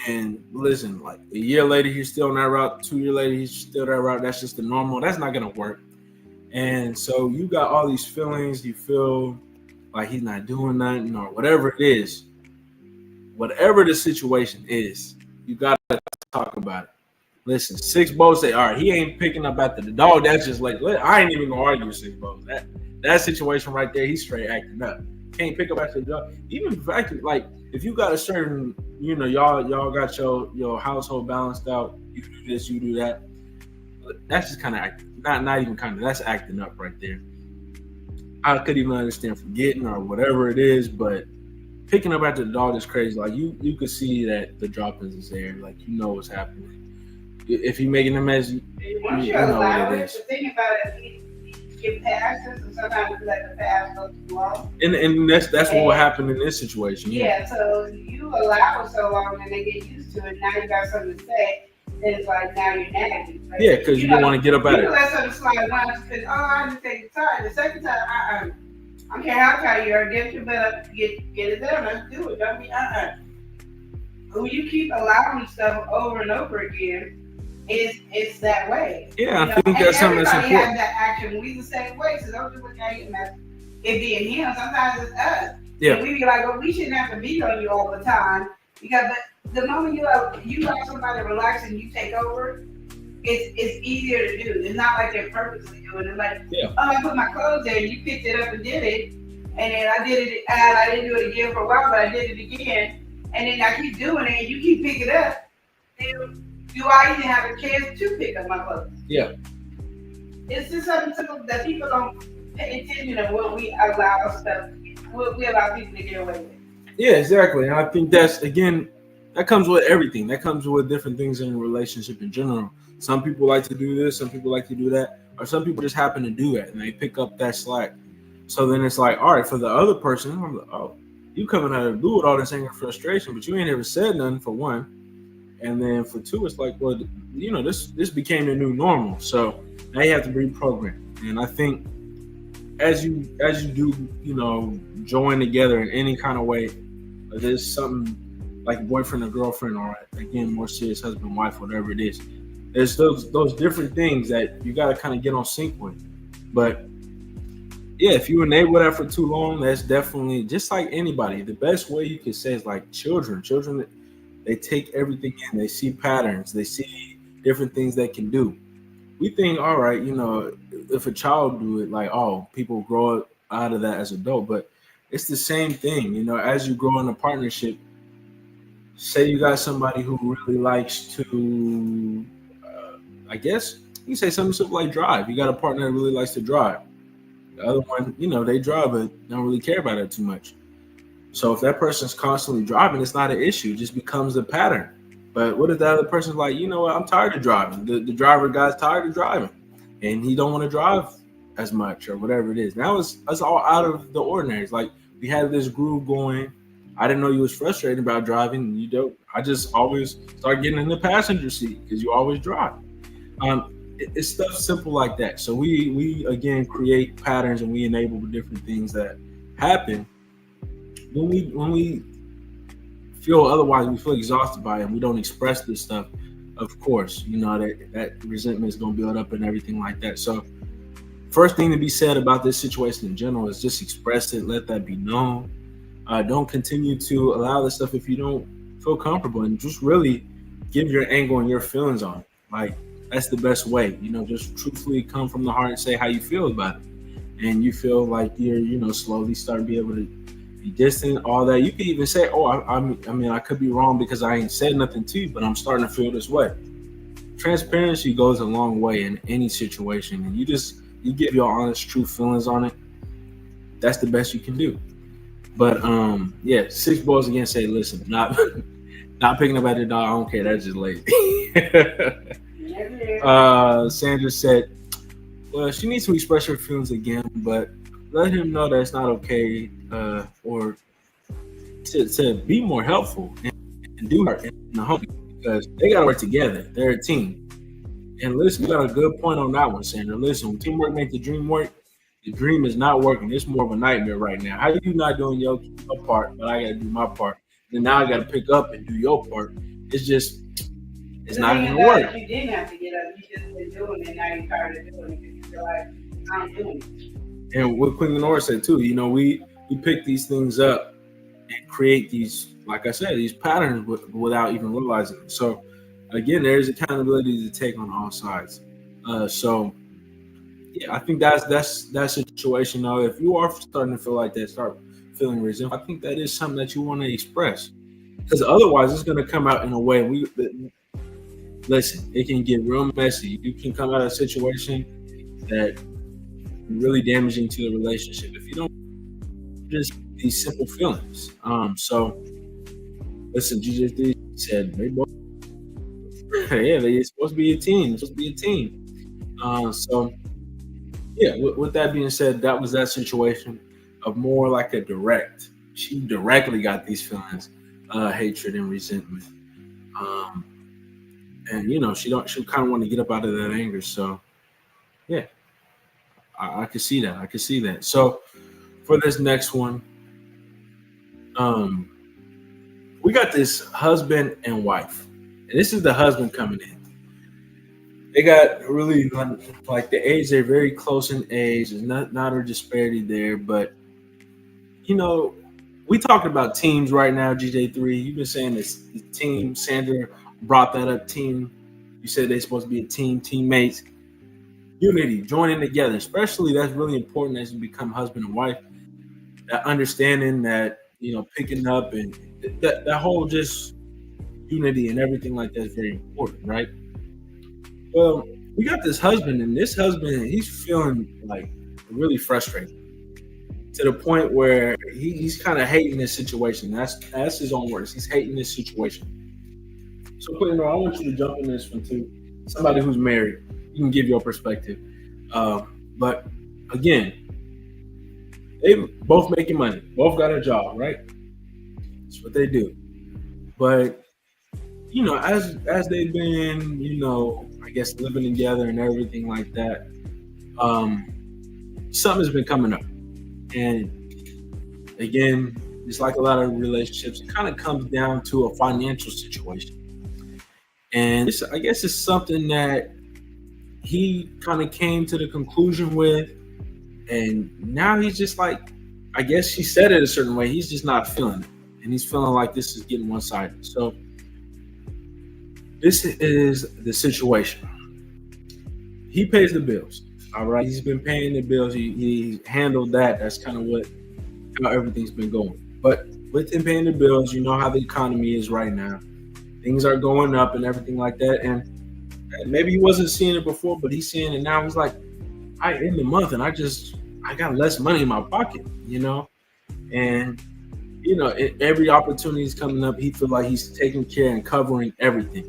And listen, like a year later he's still on that route, 2 years later he's still that route. That's just the normal. That's not gonna work. And so you got all these feelings, you feel like he's not doing nothing or whatever it is, whatever the situation is, you got to talk about it. Listen, 6 Bo say, all right, he ain't picking up after the dog. That's just like, I ain't even going to argue with 6 Bo. That situation right there, he's straight acting up. Can't pick up after the dog. Even like if you got a certain, y'all got your household balanced out, you do this, you do that. That's just kind of acting. Not even kind of. That's acting up right there. I could even understand forgetting or whatever it is, but picking up after the dog is crazy. Like you could see that the droppings is there. Like what's happening. If he making a mess, you know what it is. The thing about it, get past it, and sometimes we let the past go too long. And that's what will happen in this situation. Yeah, so you allow it so long and they get used to it. Now you got something to say. Then it's like now you're nagging. Like, Yeah, because you don't want to get up at You it. let something slide once because I just take the time. The second time, I don't care how tired you are. Get your butt up, get it done. Let's do it. Don't be When you keep allowing stuff over and over again, it's that way. Yeah, I think that's something that's important. Everybody has that action. We the same way, so don't do it at it being him. Sometimes it's us. Yeah. And we be like, well, we shouldn't have to beat on you all the time because the moment you let somebody relax and you take over, it's easier to do. It's not like they're purposely doing it. Like, I put my clothes there, and you picked it up and did it, and then I did it, and I didn't do it again for a while, but I did it again, and then I keep doing it, and you keep picking it up. Do I even have a chance to pick up my clothes? Yeah. It's just something simple that people don't pay attention to what we allow stuff, what we allow people to get away with. Yeah, exactly. And I think that's, again, that comes with everything. That comes with different things in a relationship in general. Some people like to do this, some people like to do that, or some people just happen to do that and they pick up that slack. So then it's like, all right, for the other person, I'm like, oh, you coming out of the blue with all this anger and frustration, but you ain't ever said nothing, for one. And then for two, it's like, well, you know, this became the new normal. So now you have to reprogram. And I think as you do, you know, join together in any kind of way, there's something like boyfriend or girlfriend, or again, more serious husband, wife, whatever it is. There's those different things that you got to kind of get on sync with. But yeah, if you enable that for too long, that's definitely, just like anybody, the best way you could say is like children. Children, they take everything in. They see patterns. They see different things they can do. We think, all right, you know, if a child do it, like, oh, people grow out of that as adult. But it's the same thing, you know, as you grow in a partnership. Say you got somebody who really likes to, I guess you say something simple like drive. You got a partner that really likes to drive. The other one, you know, they drive but don't really care about it too much. So if that person's constantly driving, it's not an issue. It just becomes a pattern. But what if the other person's like, you know what, I'm tired of driving. The driver guy's tired of driving and he don't want to drive as much or whatever it is. Now it's all out of the ordinary. It's like we had this groove going. I didn't know you was frustrated about driving. You don't. I just always start getting in the passenger seat because you always drive. It's stuff simple like that. So we again create patterns and we enable different things that happen when we feel otherwise. We feel exhausted by it and we don't express this stuff. Of course, you know that resentment is going to build up and everything like that. So first thing to be said about this situation in general is just express it. Let that be known. Don't continue to allow this stuff if you don't feel comfortable, and just really give your angle and your feelings on it. Like, that's the best way, you know, just truthfully come from the heart and say how you feel about it. And you feel like you're, you know, slowly start to be able to be distant, all that. You could even say, oh, I mean, I could be wrong because I ain't said nothing to you, but I'm starting to feel this way. Transparency goes a long way in any situation, and you give your honest, true feelings on it. That's the best you can do. But yeah, 6 boys again say, listen, not picking up at the dog. I don't care. That's just lazy. Sandra said, well, she needs to express her feelings again, but let him know that it's not okay, or to be more helpful and do her in the home, because they got to work together. They're a team. And listen, you got a good point on that one, Sandra. Listen, when teamwork makes the dream work, the dream is not working. It's more of a nightmare right now. How are you not doing your part, but I got to do my part? And now I got to pick up and do your part. It's not going to work. You didn't have to get up. You just been doing it. Now you're tired of doing it because you feel like, I'm doing it. And what Queen Lenore said too, you know, we pick these things up and create these, like I said, these patterns without even realizing it. So again, there's accountability to take on all sides. So yeah, I think that's that situation. Now, if you are starting to feel like that, start feeling resentful, I think that is something that you want to express, because otherwise it's going to come out in a way. Listen, it can get real messy. You can come out of a situation that really damaging to the relationship if you don't just these simple feelings. So listen, GJD said they both, yeah, they're supposed to be a team. It's supposed to be a team. So yeah, with that being said, that was that situation of more like a direct. She directly got these feelings, hatred and resentment. Um, and she kind of want to get up out of that anger. So yeah, I could see that. I could see that. So for this next one, um, we got this husband and wife, and this is the husband coming in. They got really like the age. They're very close in age. There's not a disparity there, but you know, we talking about teams right now. GJ3, you've been saying this team. Sandra brought that up. Team. You said they're supposed to be a team, teammates, unity, joining together. Especially that's really important as you become husband and wife. That understanding that picking up and that whole just unity and everything like that is very important, right? Well, we got this husband, and this husband, he's feeling like really frustrated to the point where he's kind of hating this situation. That's his own words. He's hating this situation. So, Quentin, I want you to jump in this one too. Somebody who's married, you can give your perspective. But again, they both making money, both got a job, right? That's what they do. But as they've been, I guess living together and everything like that, something's been coming up. And again, it's like a lot of relationships, it kind of comes down to a financial situation. And I guess it's something that he kind of came to the conclusion with. And now he's just like, I guess she said it a certain way. He's just not feeling it. And he's feeling like this is getting one-sided. So this is the situation. He pays the bills. All right. He's been paying the bills. He handled that. That's kind of how everything's been going. But with him paying the bills, you know how the economy is right now. Things are going up and everything like that. And maybe he wasn't seeing it before, but he's seeing it now. He's like, I end the month and I got less money in my pocket, and every opportunity is coming up. He feels like he's taking care and covering everything.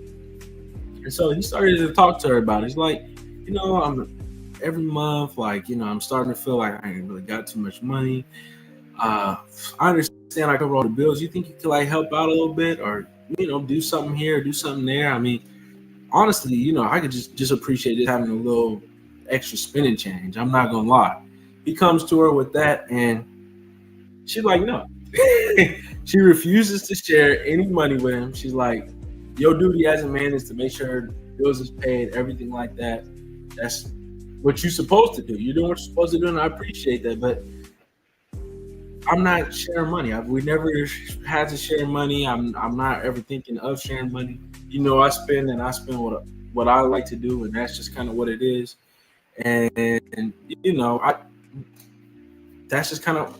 And so he started to talk to her about it. He's like, I'm every month, like, I'm starting to feel like I ain't really got too much money. I understand I cover all the bills. You think you could like help out a little bit or, do something here, do something there? I mean, honestly, I could just appreciate it having a little extra spending change. I'm not gonna lie. He comes to her with that and she's like, no. She refuses to share any money with him. She's like, your duty as a man is to make sure bills is paid, everything like that. That's what you're supposed to do. You're doing what you're supposed to do, and I appreciate that. But I'm not sharing money. We never had to share money. I'm not ever thinking of sharing money. I spend what I like to do, and that's just kind of what it is. And that's just kind of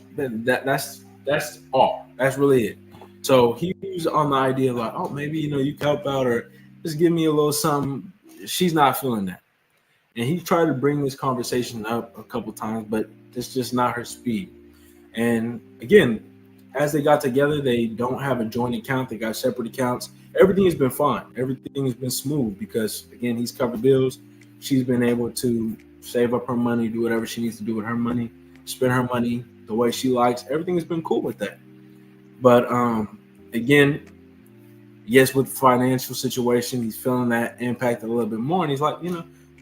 that's all. That's really it. So he was on the idea like, oh, maybe you can help out or just give me a little something. She's not feeling that, and he tried to bring this conversation up a couple times, but it's just not her speed. And again, as they got together, they don't have a joint account. They got separate accounts. Everything has been fine. Everything has been smooth because again, he's covered bills. She's been able to save up her money, do whatever she needs to do with her money, spend her money the way she likes. Everything has been cool with that. But again, yes, with the financial situation, he's feeling that impact a little bit more. And he's like,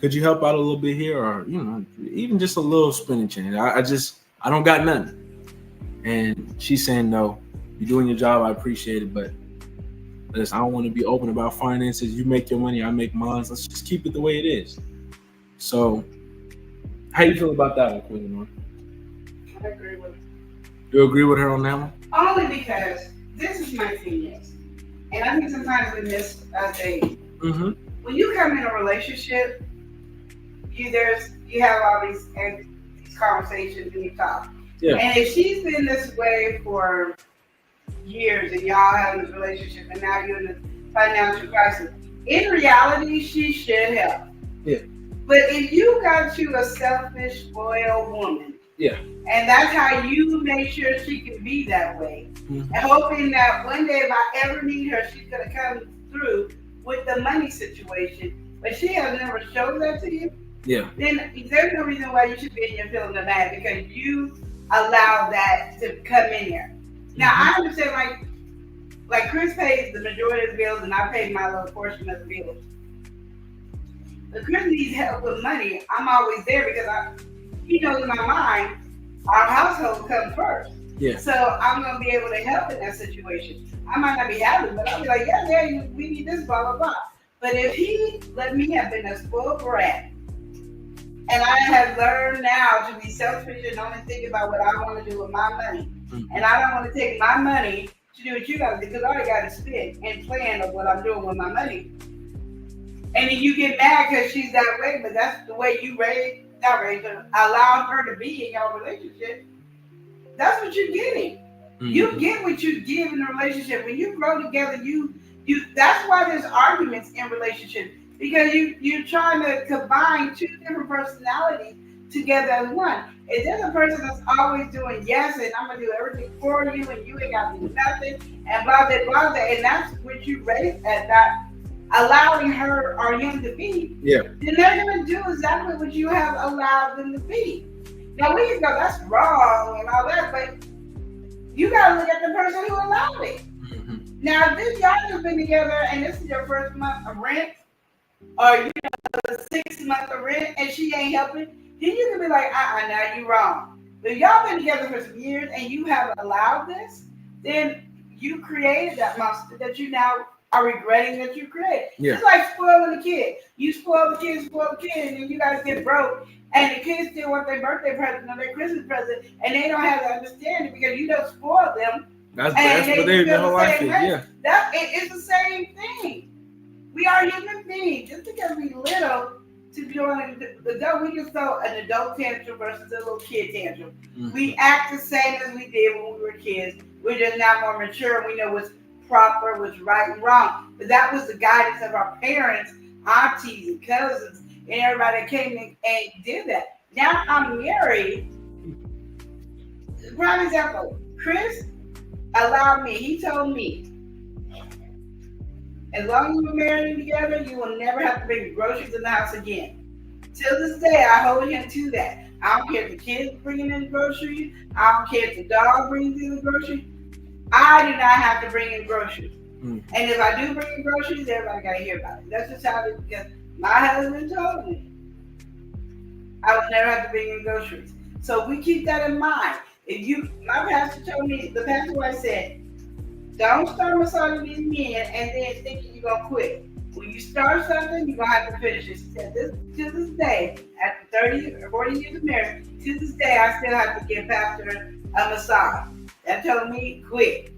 could you help out a little bit here? Or, even just a little spending change. I don't got nothing. And she's saying, no, you're doing your job. I appreciate it. But listen, I don't want to be open about finances. You make your money, I make mine. Let's just keep it the way it is. So how you feel about that one, Queen? I agree with her. You agree with her on that one? Only because this is my opinion. And I think sometimes we miss a thing. Mm-hmm. When you come in a relationship, you have all these conversations and you talk. Yeah. And if she's been this way for years and y'all have this relationship and now you're in a financial crisis, in reality, she should help. Yeah. But if you got you a selfish, spoiled woman, yeah, and that's how you make sure she can be that way, and hoping that one day if I ever need her, she's gonna come through with the money situation, but she has never showed that to you. Yeah. then there's no reason why you should be in your feeling bad because you allow that to come in there. Now I understand like Chris pays the majority of the bills and I pay my little portion of the bills. But Chris needs help with money. I'm always there because he knows in my mind our household comes first. Yeah. So I'm gonna be able to help in that situation. I might not be happy, but I'll be like, yeah, we need this, blah blah blah. But if he let me have been a spoiled brat, and I have learned now to be selfish and only think about what I want to do with my money, and I don't want to take my money to do what you got to do because all you got to spend and plan of what I'm doing with my money. And then you get mad because she's that way, but that's the way you allow her to be in your relationship. That's what you're getting. You get what you give in a relationship. When you grow together, you that's why there's arguments in relationships. Because you're trying to combine two different personalities together as one. If there's a person that's always doing yes and I'm gonna do everything for you and you ain't gotta do nothing and blah blah blah, and that's what you raised at, not allowing her or him to be, then they're gonna do exactly what you have allowed them to be. Now we can go, that's wrong and all that, but you gotta look at the person who allowed it. Now if this y'all have been together and this is your first month of rent, or 6 months of rent and she ain't helping, then you can be like, now you wrong. But if y'all been together for some years and you haven't allowed this, then you created that monster that you now are regretting that you created. It's like spoiling the kid. You spoil the kid, and then you guys get broke, and the kids still want their birthday present or their Christmas present, and they don't have the understanding because you don't spoil them. That's what their whole life is. It's the same thing. We are human beings. Just because we little to be on an adult, we can throw an adult tantrum versus a little kid tantrum. We act the same as we did when we were kids. We're just now more mature and we know what's proper, what's right and wrong. But that was the guidance of our parents, aunties, and cousins, and everybody that came in and did that. Now I'm married. Prime example, Chris allowed me, he told me, as long as we're married together, you will never have to bring groceries in the house again. Till this day, I hold him to that. I don't care if the kids bringing in groceries. I don't care if the dog brings in the groceries. I do not have to bring in groceries. And if I do bring in groceries, everybody got to hear about it. That's just how it is because my husband told me I would never have to bring in groceries. So we keep that in mind. My pastor told me, the pastor wife said, don't start massaging these men and then thinking you're going to quit. When you start something, you're going to have to finish it. She said, to this day, after 30 or 40 years of marriage, to this day, I still have to give Pastor a massage. That told me, quit.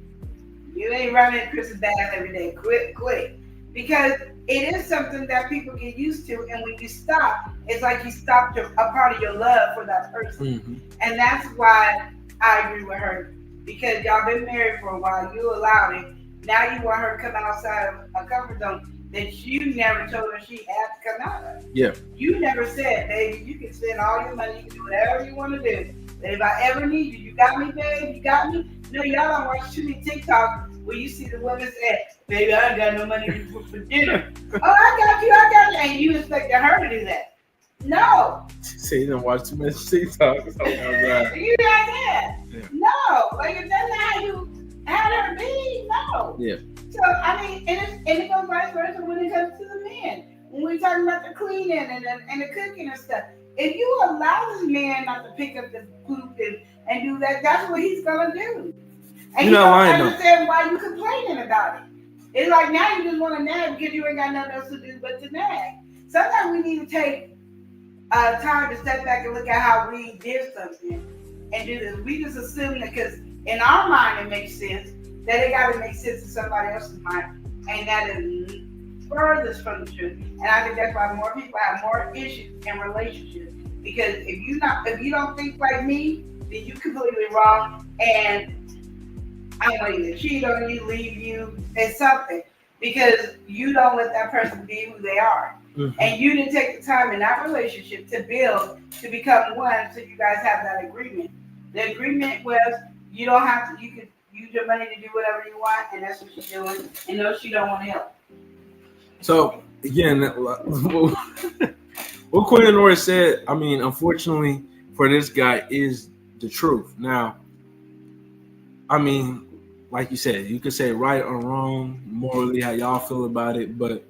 You ain't running Chris's bath every day. Quit. Because it is something that people get used to, and when you stop, it's like you stopped a part of your love for that person. And that's why I agree with her. Because y'all been married for a while, you allowed it. Now you want her to come outside of a comfort zone that you never told her she had to come out of. You never said, baby, you can spend all your money, you can do whatever you want to do. But if I ever need you, you got me, babe, you got me? No, y'all don't watch too many TikToks where you see the women say, baby, I ain't got no money for dinner. Oh, I got you. And you expected her to do that. No. So you don't watch too much TikToks. Oh, you got that. No. Like, if that's not how you had her be, no. So, I mean, and it goes vice versa when it comes to the men. When we're talking about the cleaning and the cooking and stuff. If you allow this man not to pick up the poop and do that, that's what he's going to do. And you don't understand why you complaining about it. It's like now you just want to nag because you ain't got nothing else to do but to nag. Sometimes we need to take time to step back and look at how we did something and do this. We just assume that because in our mind it makes sense, that it got to make sense in somebody else's mind. And that is furthest from the truth. And I think that's why more people have more issues in relationships. Because if you don't think like me, then you're completely wrong. And I'm going to either cheat on you, leave you, and something. Because you don't let that person be who they are. And you didn't take the time in that relationship to build, to become one, so you guys have that agreement. The agreement was you don't have to, you can use your money to do whatever you want, and that's what she's doing. And no, she don't want to help. So, again, what what Queen Honora said, I mean, unfortunately for this guy, is the truth. Now, I mean, like you said, you could say right or wrong, morally, how y'all feel about it, but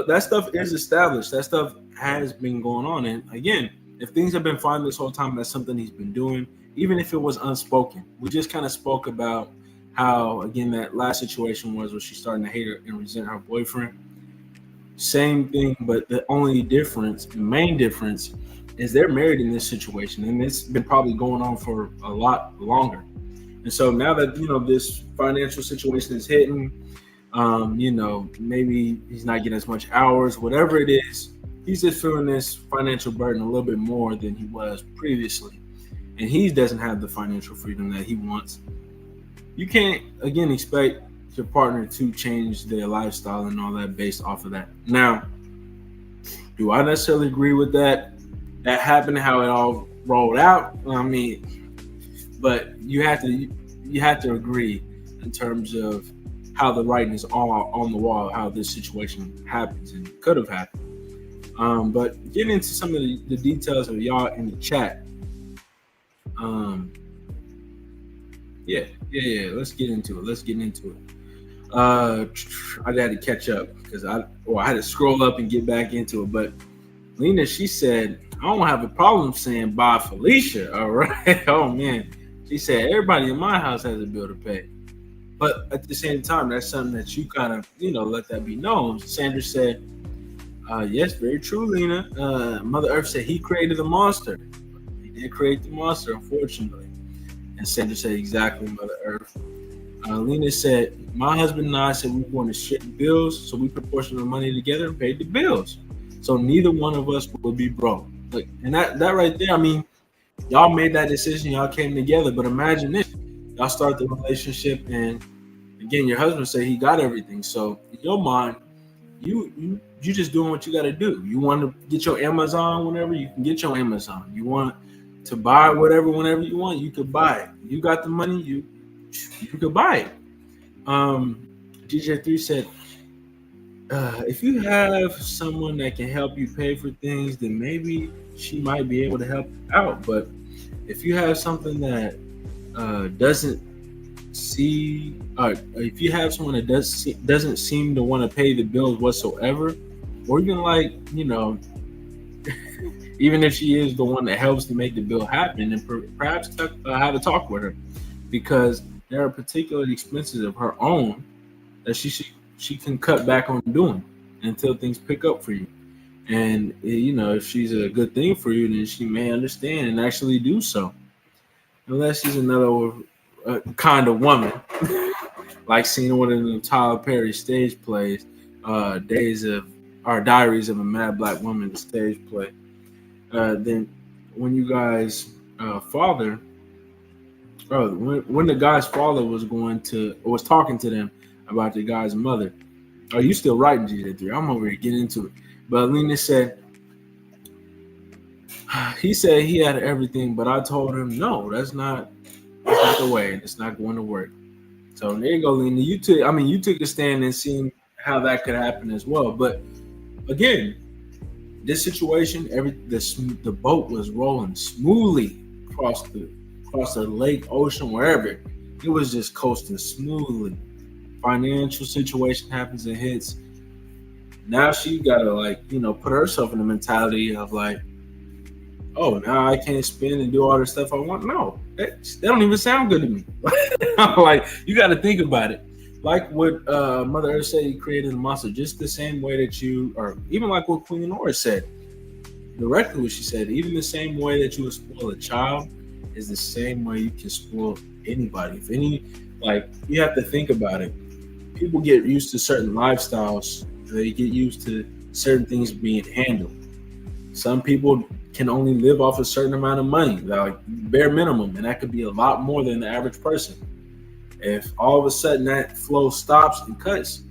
that stuff is established. That stuff has been going on. And again, if things have been fine this whole time, that's something he's been doing, even if it was unspoken. We just kind of spoke about how, again, that last situation was where she's starting to hate her and resent her boyfriend. Same thing, but the only difference, the main difference, is they're married in this situation, and it's been probably going on for a lot longer. And so now that, this financial situation is hitting, maybe he's not getting as much hours, whatever it is, he's just feeling this financial burden a little bit more than he was previously. And he doesn't have the financial freedom that he wants. You can't, again, expect your partner to change their lifestyle and all that based off of that. Now, do I necessarily agree with that happened, how it all rolled out? I mean, but you have to agree in terms of how the writing is all on the wall, how this situation happens and could have happened. But getting into some of the details of y'all in the chat. Yeah. Let's get into it. I got to catch up because I had to scroll up and get back into it. But Lena, she said, I don't have a problem saying bye, Felicia. All right. Oh man. She said, everybody in my house has a bill to pay. But at the same time, that's something that you kind of, let that be known. Sandra said, yes, very true, Lena. Mother Earth said he created the monster. He did create the monster, unfortunately. And Sandra said, exactly, Mother Earth. Lena said, my husband and I said we were going to share bills, so we proportioned the money together and paid the bills. So neither one of us will be broke. Look, and that right there, I mean, y'all made that decision, y'all came together, but imagine this. Y'all start the relationship, and again, your husband said he got everything. So in your mind, you just doing what you got to do. You want to get your Amazon whenever you can get your Amazon. You want to buy whatever whenever you want, you could buy it. You got the money, you could buy it. DJ3 said, if you have someone that can help you pay for things, then maybe she might be able to help out. But if you have something that doesn't see, if you have someone that doesn't seem to want to pay the bills whatsoever, or even even if she is the one that helps to make the bill happen, and perhaps have a talk with her, because there are particular expenses of her own that she can cut back on doing until things pick up for you. And if she's a good thing for you, then she may understand and actually do so. Unless she's another kind of woman, like seeing one of the Tyler Perry stage plays, Diaries of a Mad Black Woman stage play. Then when you guys when the guy's father was talking to them about the guy's mother. Are you still writing, GJ3? I'm over here getting into it. But Lena said, he said he had everything, but I told him, no, that's not the way. It's not going to work. So there you go, Lena. You took a stand and seen how that could happen as well. But again, this situation, the boat was rolling smoothly across the lake, ocean, wherever. It was just coasting smoothly. Financial situation happens and hits. Now she gotta put herself in the mentality of oh, now I can't spend and do all the stuff I want. No, that don't even sound good to me. You got to think about it. Like what Mother Earth said, you created a monster, just the same way that or even like what Queen Honora said, directly what she said, even the same way that you would spoil a child is the same way you can spoil anybody. You have to think about it. People get used to certain lifestyles. They get used to certain things being handled. Some people can only live off a certain amount of money, like bare minimum, and that could be a lot more than the average person. If all of a sudden that flow stops and cuts,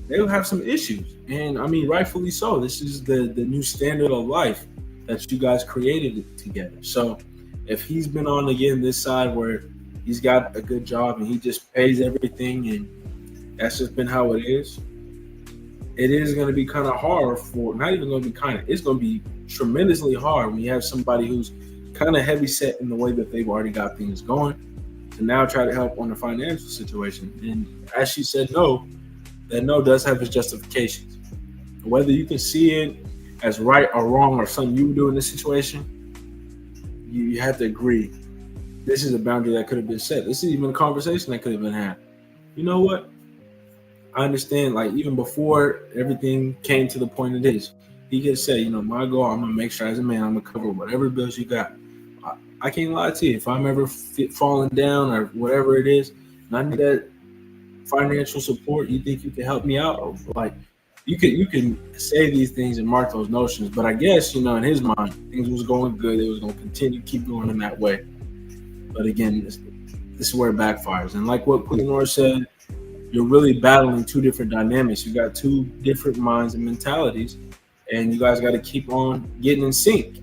they will have some issues. And I mean, rightfully so. This is the new standard of life that you guys created together. So if he's been on, again, this side where he's got a good job and he just pays everything and that's just been how it is going to be kind of hard it's going to be tremendously hard when you have somebody who's kind of heavy set in the way that they've already got things going, to now try to help on the financial situation. And as she said, no, that no does have its justifications. Whether you can see it as right or wrong or something you would do in this situation, you have to agree. This is a boundary that could have been set. This is even a conversation that could have been had. You know what? I understand, like, even before everything came to the point it is, he could say, you know, my goal, I'm going to make sure as a man, I'm going to cover whatever bills you got. I can't lie to you. If I'm ever falling down or whatever it is, and I need that financial support, you think you can help me out? Like, you can say these things and mark those notions, but I guess, you know, in his mind, things was going good. It was going to continue, keep going in that way. But again, this is where it backfires. And like what Queen Nora said, you're really battling two different dynamics. You got two different minds and mentalities, and you guys got to keep on getting in sync,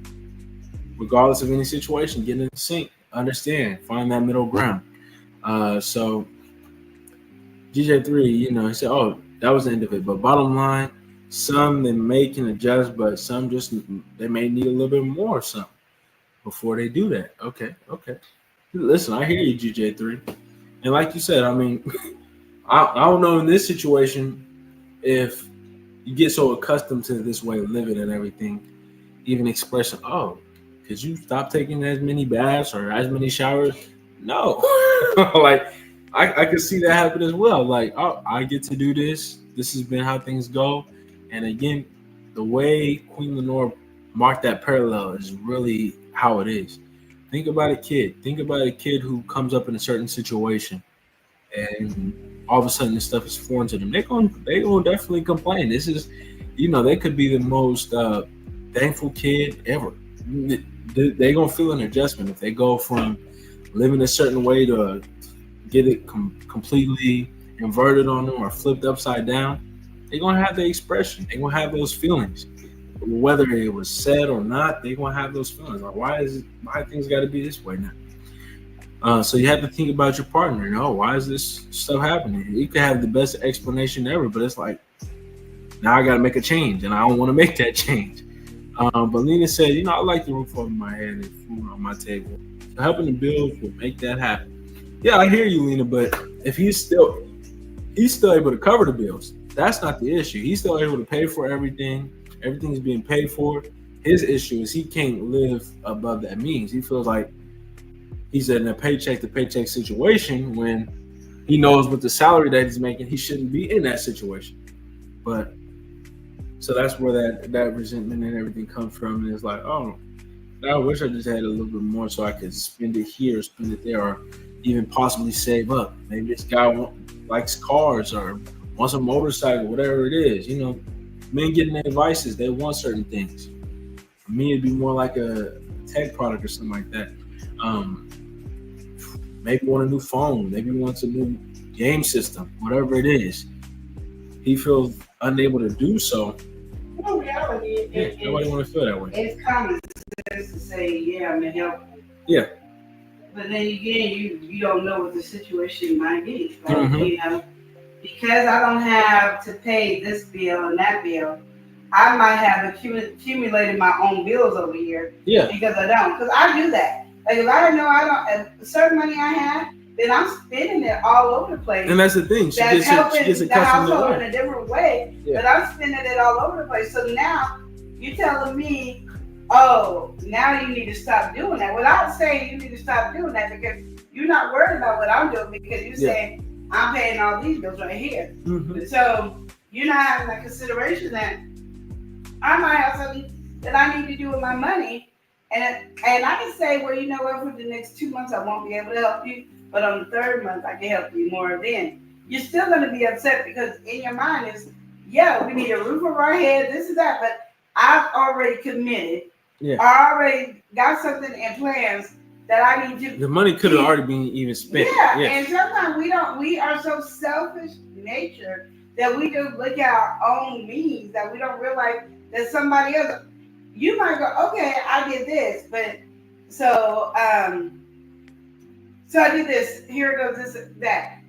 regardless of any situation. Getting in sync, understand, find that middle ground. So DJ3, you know, he said, "Oh, that was the end of it." But bottom line, some they may can adjust, but some just they may need a little bit more or something before they do that. Okay. Listen, I hear you, DJ3, and like you said, I mean. I don't know in this situation if you get so accustomed to this way of living and everything, even expressing, oh, could you stop taking as many baths or as many showers? No. Like, I could see that happen as well. Like, oh, I get to do this. This has been how things go. And again, the way Queen Lenore marked that parallel is really how it is. Think about a kid. Think about a kid who comes up in a certain situation and all of a sudden this stuff is foreign to them. They gonna definitely complain. This is, you know, they could be the most thankful kid ever. They gonna feel an adjustment if they go from living a certain way to get it completely inverted on them or flipped upside down. They gonna have the expression. They gonna have those feelings, whether it was said or not. They gonna have those feelings. Like, why things got to be this way now? So you have to think about your partner. You know, why is this stuff happening? You could have the best explanation ever, but it's like, now I got to make a change, and I don't want to make that change. But Lena said, you know, I like the roof over my head and food on my table. So helping the bills will make that happen. Yeah, I hear you, Lena, but if he's still able to cover the bills, that's not the issue. He's still able to pay for everything. Everything's being paid for. His issue is he can't live above that means. He feels like he's in a paycheck to paycheck situation when he knows with the salary that he's making, he shouldn't be in that situation. But so that's where that resentment and everything comes from. And it's like, oh, I wish I just had a little bit more so I could spend it here, spend it there, or even possibly save up. Maybe this guy likes cars or wants a motorcycle, whatever it is. You know, men getting their advices, they want certain things. For me, it'd be more like a tech product or something like that. Maybe want a new phone, maybe wants a new game system, whatever it is. He feels unable to do so. Well, reality, nobody want to feel that way. It's common sense to say, yeah, I'm gonna help. Yeah. But then again, you don't know what the situation might be. Like, you know, because I don't have to pay this bill and that bill, I might have accumulated my own bills over here. Yeah. Because I don't. Because I do that. Like, if I know a certain money I have, then I'm spending it all over the place. And that's the thing. She that's helping gets the household in a different way. Yeah. But I'm spending it all over the place. So now you're telling me, oh, now you need to stop doing that. Without saying you need to stop doing that, because you're not worried about what I'm doing, because you're saying I'm paying all these bills right here. So you're not having that consideration that I might have something that I need to do with my money. And I can say, well, you know what, for the next 2 months, I won't be able to help you. But on the third month, I can help you more then. You're still going to be upset because in your mind is, yeah, we need a roof over our head, this and that. But I've already committed. Yeah. I already got something in plans that I need to. The money could have already been even spent. Yeah. And sometimes we are so selfish in nature that we just look at our own means, that we don't realize that somebody else. You might go, okay, I did this, but so I did this. Here goes this, that.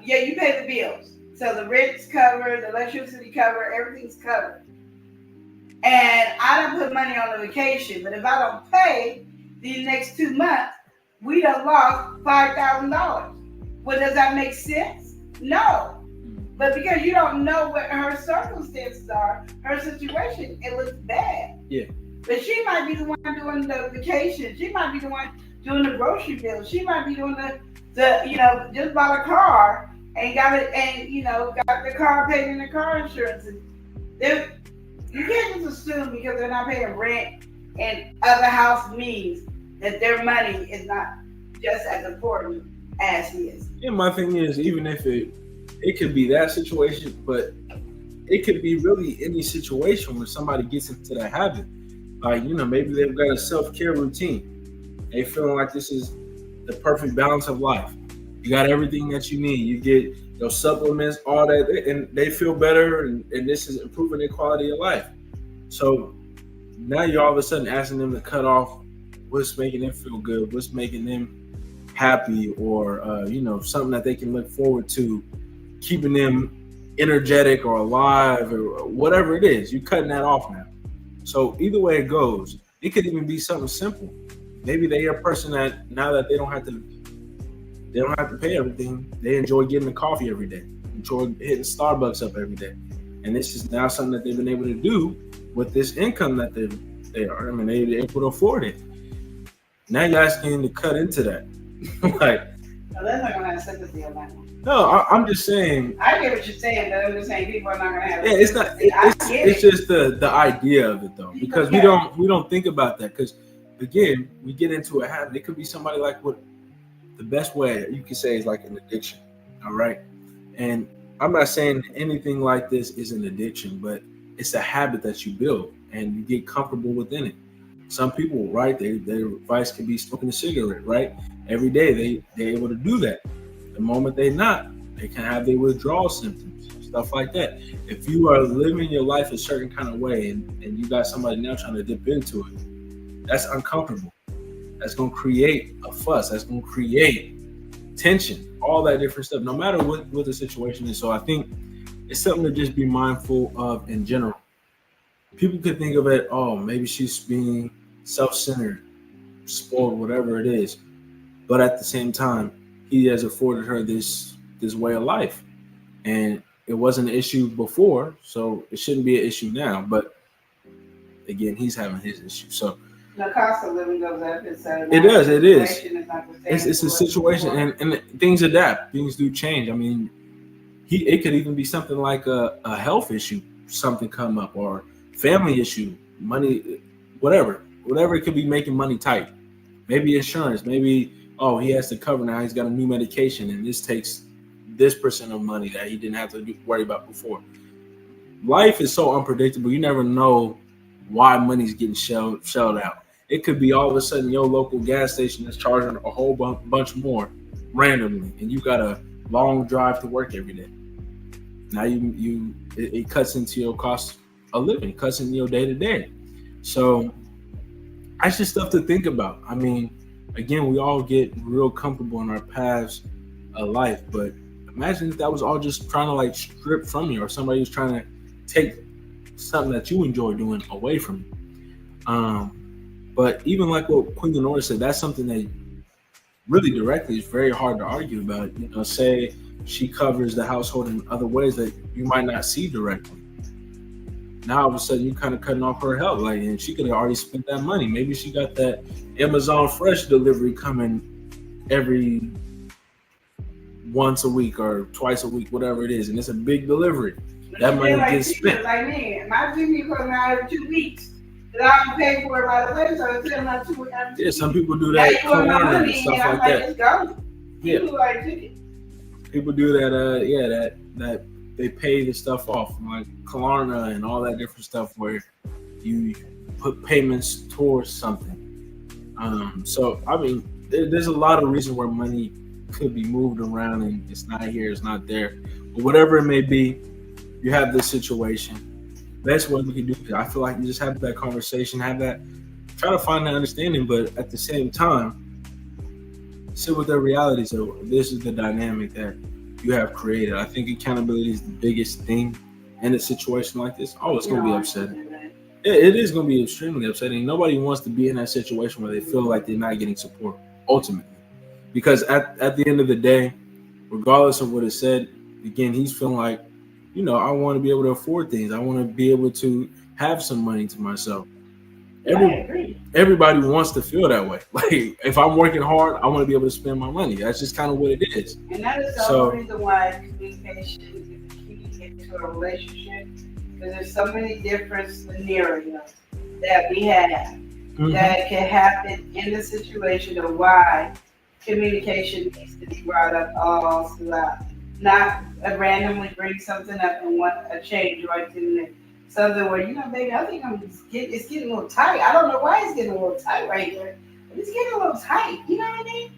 Yeah, you pay the bills, so the rent's covered, the electricity covered, everything's covered. and I don't put money on the vacation, but if I don't pay these next 2 months, we done lost $5,000. Well, does that make sense? No. But because you don't know what her circumstances are, her situation, it looks bad. Yeah. But she might be the one doing the vacation. She might be the one doing the grocery bill. She might be doing the just bought a car and got it, and got the car paid in the car insurance. And you can't just assume because they're not paying rent and other house means that their money is not just as important as his. Yeah, my thing is, even if it could be that situation, but it could be really any situation where somebody gets into that habit. Like, maybe they've got a self-care routine. They feeling like this is the perfect balance of life. You got everything that you need. You get your supplements, all that, and they feel better, and this is improving their quality of life. So now you're all of a sudden asking them to cut off what's making them feel good, what's making them happy, or something that they can look forward to, keeping them energetic or alive or whatever it is. You're cutting that off now. So either way it goes, it could even be something simple. Maybe they are a person that now that they don't have to pay everything, they enjoy getting a coffee every day, enjoy hitting Starbucks up every day. And this is now something that they've been able to do with this income that they are. I mean, they're able to afford it. Now you're asking them to cut into that. Like, no, that's not gonna have sympathy on that one. No, I'm just saying. I get what you're saying, but I'm just saying people are not gonna have. Yeah, it's not. It's just the idea of it though, because we don't think about that. Because again, we get into a habit. It could be somebody like what the best way you could say is like an addiction. All right, and I'm not saying anything like this is an addiction, but it's a habit that you build and you get comfortable within it. Some people, right? Their vice could be smoking a cigarette, right? Every day they're able to do that. The moment they can have their withdrawal symptoms, stuff like that. If you are living your life a certain kind of way and you got somebody now trying to dip into it, that's uncomfortable. That's going to create a fuss. That's going to create tension, all that different stuff, no matter what the situation is. So I think it's something to just be mindful of in general. People could think of it, oh, maybe she's being self-centered, spoiled, whatever it is. But at the same time, he has afforded her this way of life. And it wasn't an issue before, so it shouldn't be an issue now. But again, he's having his issue. So the cost of living goes up. It does. It is. It's a situation, and things adapt. Things do change. I mean, it could even be something like a health issue, something come up, or family issue, money, whatever it could be, making money tight. Maybe insurance. Maybe he has to cover now. He's got a new medication, and this takes this percent of money that he didn't have to worry about before. Life is so unpredictable. You never know why money's getting shelled out. It could be all of a sudden your local gas station is charging a whole bunch more randomly, and you got a long drive to work every day. Now it cuts into your cost of living, cuts into your day to day. So that's just stuff to think about. I mean, again, we all get real comfortable in our paths of life, but imagine if that was all just trying to like strip from you, or somebody was trying to take something that you enjoy doing away from you. But even like what Queen Lenora said, that's something that really directly is very hard to argue about. Say she covers the household in other ways that you might not see directly. Now all of a sudden you kind of cutting off her help, and she could have already spent that money. Maybe she got that Amazon Fresh delivery coming every once a week or twice a week, whatever it is, and it's a big delivery. That money gets spent. Like me, my GP comes out every 2 weeks. I don't pay for it right away, so it's in my 2 weeks. Yeah, some people do that. And stuff like that. Go. Yeah. People do that. That they pay the stuff off, like Klarna and all that different stuff, where you put payments towards something. So I mean, there's a lot of reasons where money could be moved around and it's not here, it's not there, but whatever it may be, you have this situation. That's what we can do. I feel like you just have that conversation, try to find that understanding, but at the same time, sit with the reality. So this is the dynamic that you have created. I think accountability is the biggest thing in a situation like this. Oh, it's going to be upsetting. it is going to be extremely upsetting. Nobody wants to be in that situation where they feel like they're not getting support ultimately, because at the end of the day, regardless of what is said, again, he's feeling like, I want to be able to afford things. I want to be able to have some money to myself. Everybody wants to feel that way. Like, if I'm working hard, I want to be able to spend my money. That's just kind of what it is. And that is the only reason why communication is the key into a relationship. Because there's so many different scenarios that we have that can happen in the situation of why communication needs to be brought up all throughout. Not randomly bring something up and want a change right then. Something where, baby, I think it's getting a little tight. I don't know why it's getting a little tight right here, but it's getting a little tight. You know what I mean?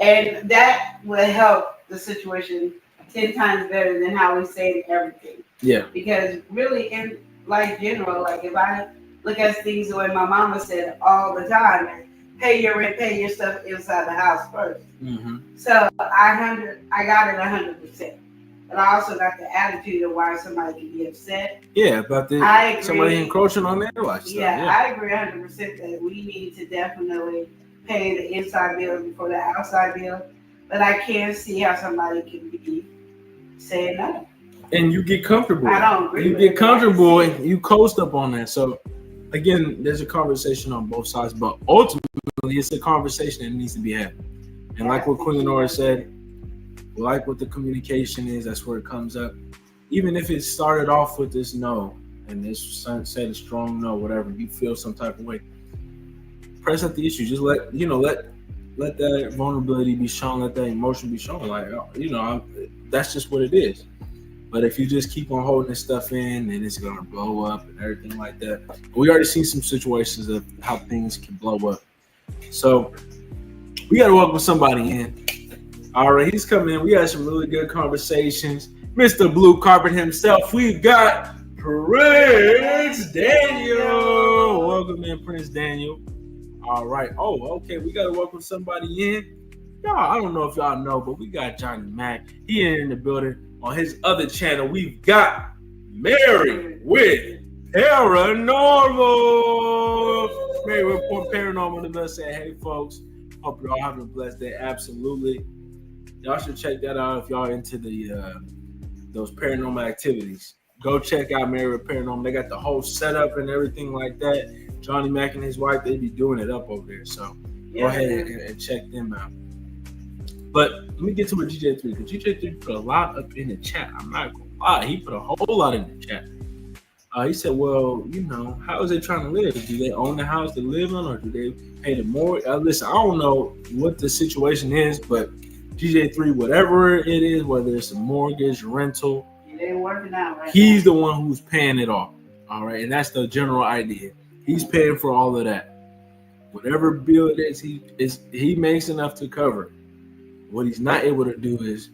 And that will help the situation 10 times better than how we say everything. Yeah. Because really, in life general, like if I look at things the way my mama said all the time, pay your rent, pay your stuff inside the house first. Mm-hmm. So I got it 100%. But I also got the attitude of why somebody can be upset. Yeah, about somebody encroaching on their lifestyle. Yeah, I agree 100% that we need to definitely pay the inside bill before the outside bill. But I can't see how somebody can be saying no. And you get comfortable. I don't agree. You get comfortable and you coast up on that. So again, there's a conversation on both sides, but ultimately it's a conversation that needs to be had. And like what Queen Lenora said, like what the communication is, that's where it comes up. Even if it started off with this no, and this said a strong no, whatever, you feel some type of way, press at the issue. Just let that vulnerability be shown, let that emotion be shown. Like, that's just what it is. But if you just keep on holding this stuff in, then it's gonna blow up and everything like that. We already seen some situations of how things can blow up. So we gotta welcome somebody in. All right, he's coming in. We had some really good conversations. Mr. Blue Carpet himself. We've got Prince Daniel. Welcome in, Prince Daniel. All right. Oh, okay. We got to welcome somebody in. Y'all, I don't know if y'all know, but we got Johnny Mac. He in the building. On his other channel, we've got Mary with Paranormal. Mary with Paranormal. The best say, hey, folks. Hope y'all having a blessed day. Absolutely. Y'all should check that out if y'all into those paranormal activities. Go check out Mary with Paranormal. They got the whole setup and everything like that. Johnny Mac and his wife, they be doing it up over there. So go ahead and check them out. But let me get to what GJ3, because GJ3 put a lot up in the chat. I'm not going to lie. He put a whole lot in the chat. He said, well, how is they trying to live? Do they own the house they live in, or do they pay the mortgage? Listen, I don't know what the situation is, but GJ3, whatever it is, whether it's a mortgage, rental, it ain't working out right he's the one who's paying it all. All right, and that's the general idea. He's paying for all of that. Whatever bill it is, he makes enough to cover. What he's not able to do is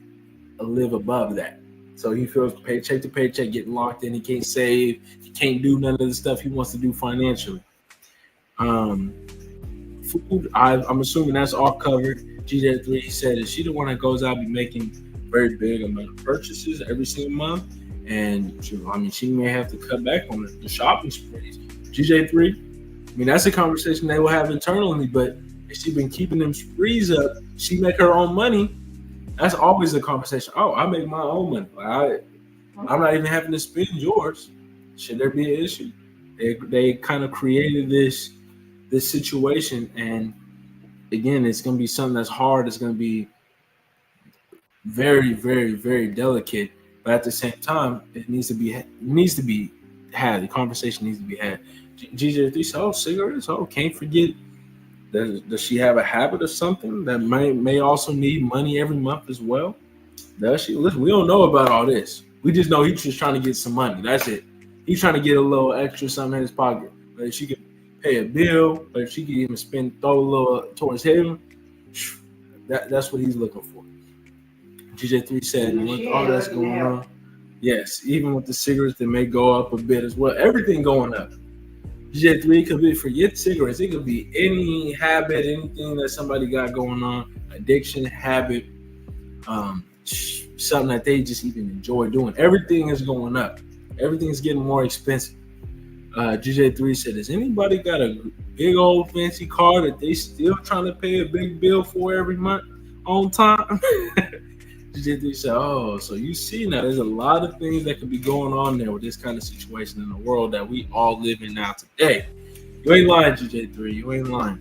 live above that. So he feels paycheck to paycheck, getting locked in. He can't save. He can't do none of the stuff he wants to do financially. Food, I'm assuming that's all covered. GJ3 said, is she the one that goes out and be making very big amount of purchases every single month? And she may have to cut back on the shopping sprees. GJ3, that's a conversation they will have internally, but if she been keeping them sprees up, she make her own money. That's always a conversation. Oh, I make my own money. I'm not even having to spend yours. Should there be an issue? They kind of created this situation, and again, it's going to be something that's hard. It's going to be very, very, very delicate. But at the same time, it needs to be had. The conversation needs to be had. GJ3 said, "Oh, cigarettes. Oh, can't forget. Does she have a habit of something that may also need money every month as well? Does she? Listen, we don't know about all this. We just know he's just trying to get some money. That's it. He's trying to get a little extra something in his pocket. But if she could pay a bill, or if she could even throw a little towards him, that's what he's looking for." GJ3 said, with all that's going on, yes, even with the cigarettes, they may go up a bit as well. Everything going up. GJ3 could be, forget cigarettes. It could be any habit, anything that somebody got going on, addiction, habit, something that they just even enjoy doing. Everything is going up. Everything's getting more expensive. GJ3 said, "Has anybody got a big old fancy car that they still trying to pay a big bill for every month on time?" GJ3 said, "Oh, so you see now, there's a lot of things that could be going on there with this kind of situation in the world that we all live in now today." You ain't lying, GJ3. You ain't lying.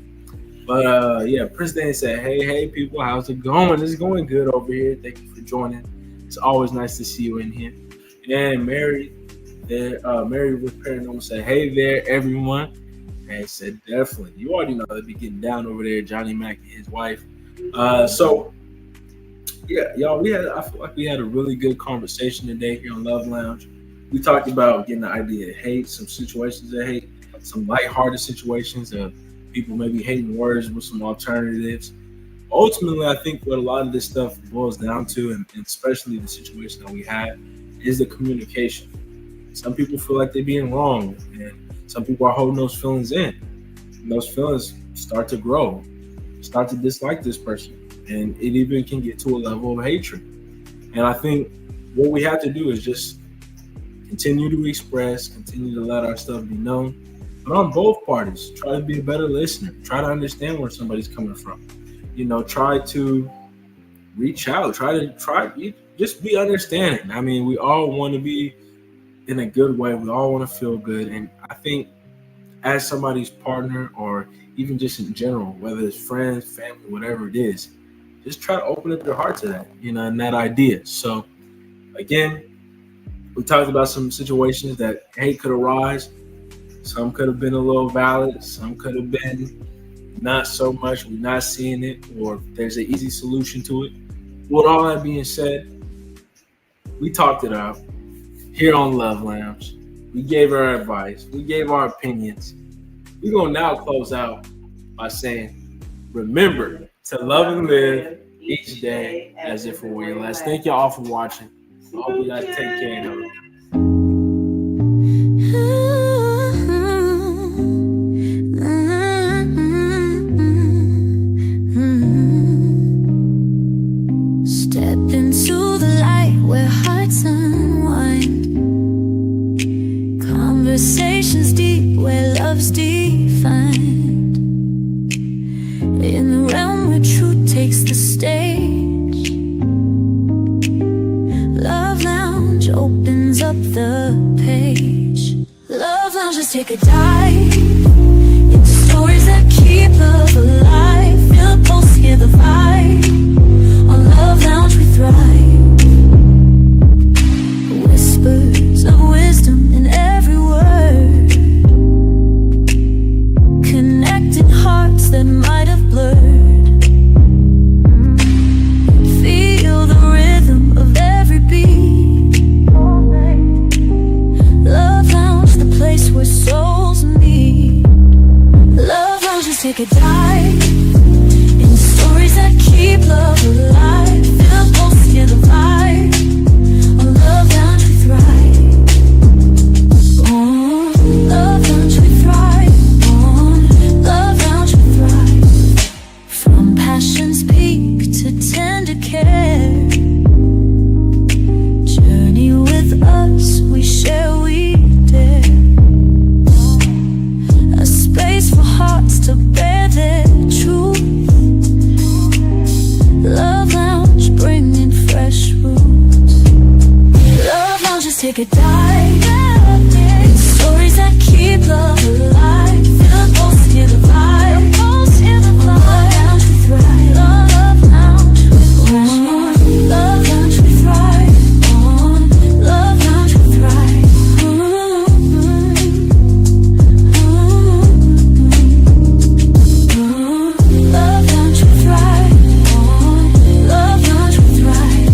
But yeah, Prince Dan said, "Hey, people, how's it going? It's going good over here. Thank you for joining. It's always nice to see you in here." And Mary with Paranormal said, "Hey there, everyone." And said, "Definitely. You already know they be getting down over there, Johnny Mac and his wife." So yeah, y'all, I feel like we had a really good conversation today here on Love Lounge. We talked about getting the idea of hate, some situations of hate, some lighthearted situations of people maybe hating words with some alternatives. Ultimately, I think what a lot of this stuff boils down to, and especially the situation that we had, is the communication. Some people feel like they're being wrong, and some people are holding those feelings in. And those feelings start to grow, start to dislike this person, and it even can get to a level of hatred. And I think what we have to do is just continue to express, continue to let our stuff be known. But on both parties, try to be a better listener. Try to understand where somebody's coming from. Try to reach out. Just be understanding. I mean, we all want to be in a good way. We all want to feel good. And I think as somebody's partner, or even just in general, whether it's friends, family, whatever it is, just try to open up your heart to that, and that idea. So again, we talked about some situations that hate could arise. Some could have been a little valid. Some could have been not so much. We're not seeing it, or there's an easy solution to it. With all that being said, we talked it out here on Love Lounge. We gave our advice. We gave our opinions. We're going to now close out by saying, remember to love and live each day as if it were your last. Thank y'all all for watching. I hope you guys take care of it. Step into the light where hearts unwind, conversations deep where love's defined, in the realm where truth takes the stage. Love Lounge opens up the page. Love Lounge, let's take a dive into stories that keep love alive. Feel the pulse, hear the vibe. On Love Lounge we thrive. Whispers of wisdom in every word, connecting hearts that might have blurred. Feel the rhythm of every beat. Love Lounge, the place where souls meet. Love Lounge, let's take a dive in stories that keep love alive. Feel the pulse, hear the vibe. On Love Lounge we thrive. On Love Lounge we thrive. On Love Lounge we thrive. From passion's peak to tender care, journey with us, we share, we dare. A space for hearts to bear their truth. Love Lounge, bringing fresh roots. Love Lounge, just take a dive in stories that keep love alive. Feel the pulse, hear the vibe. On Love Lounge we thrive. Love Lounge we thrive. Love Lounge we thrive. On Love Lounge we thrive. Love Lounge we thrive. Love Lounge we thrive.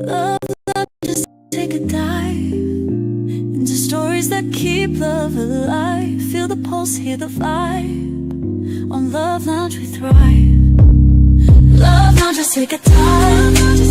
Love Lounge, just take a dive into stories that keep love alive. Feel the pulse, hear the vibe. On Love Lounge we thrive. Love Lounge, just take a dive.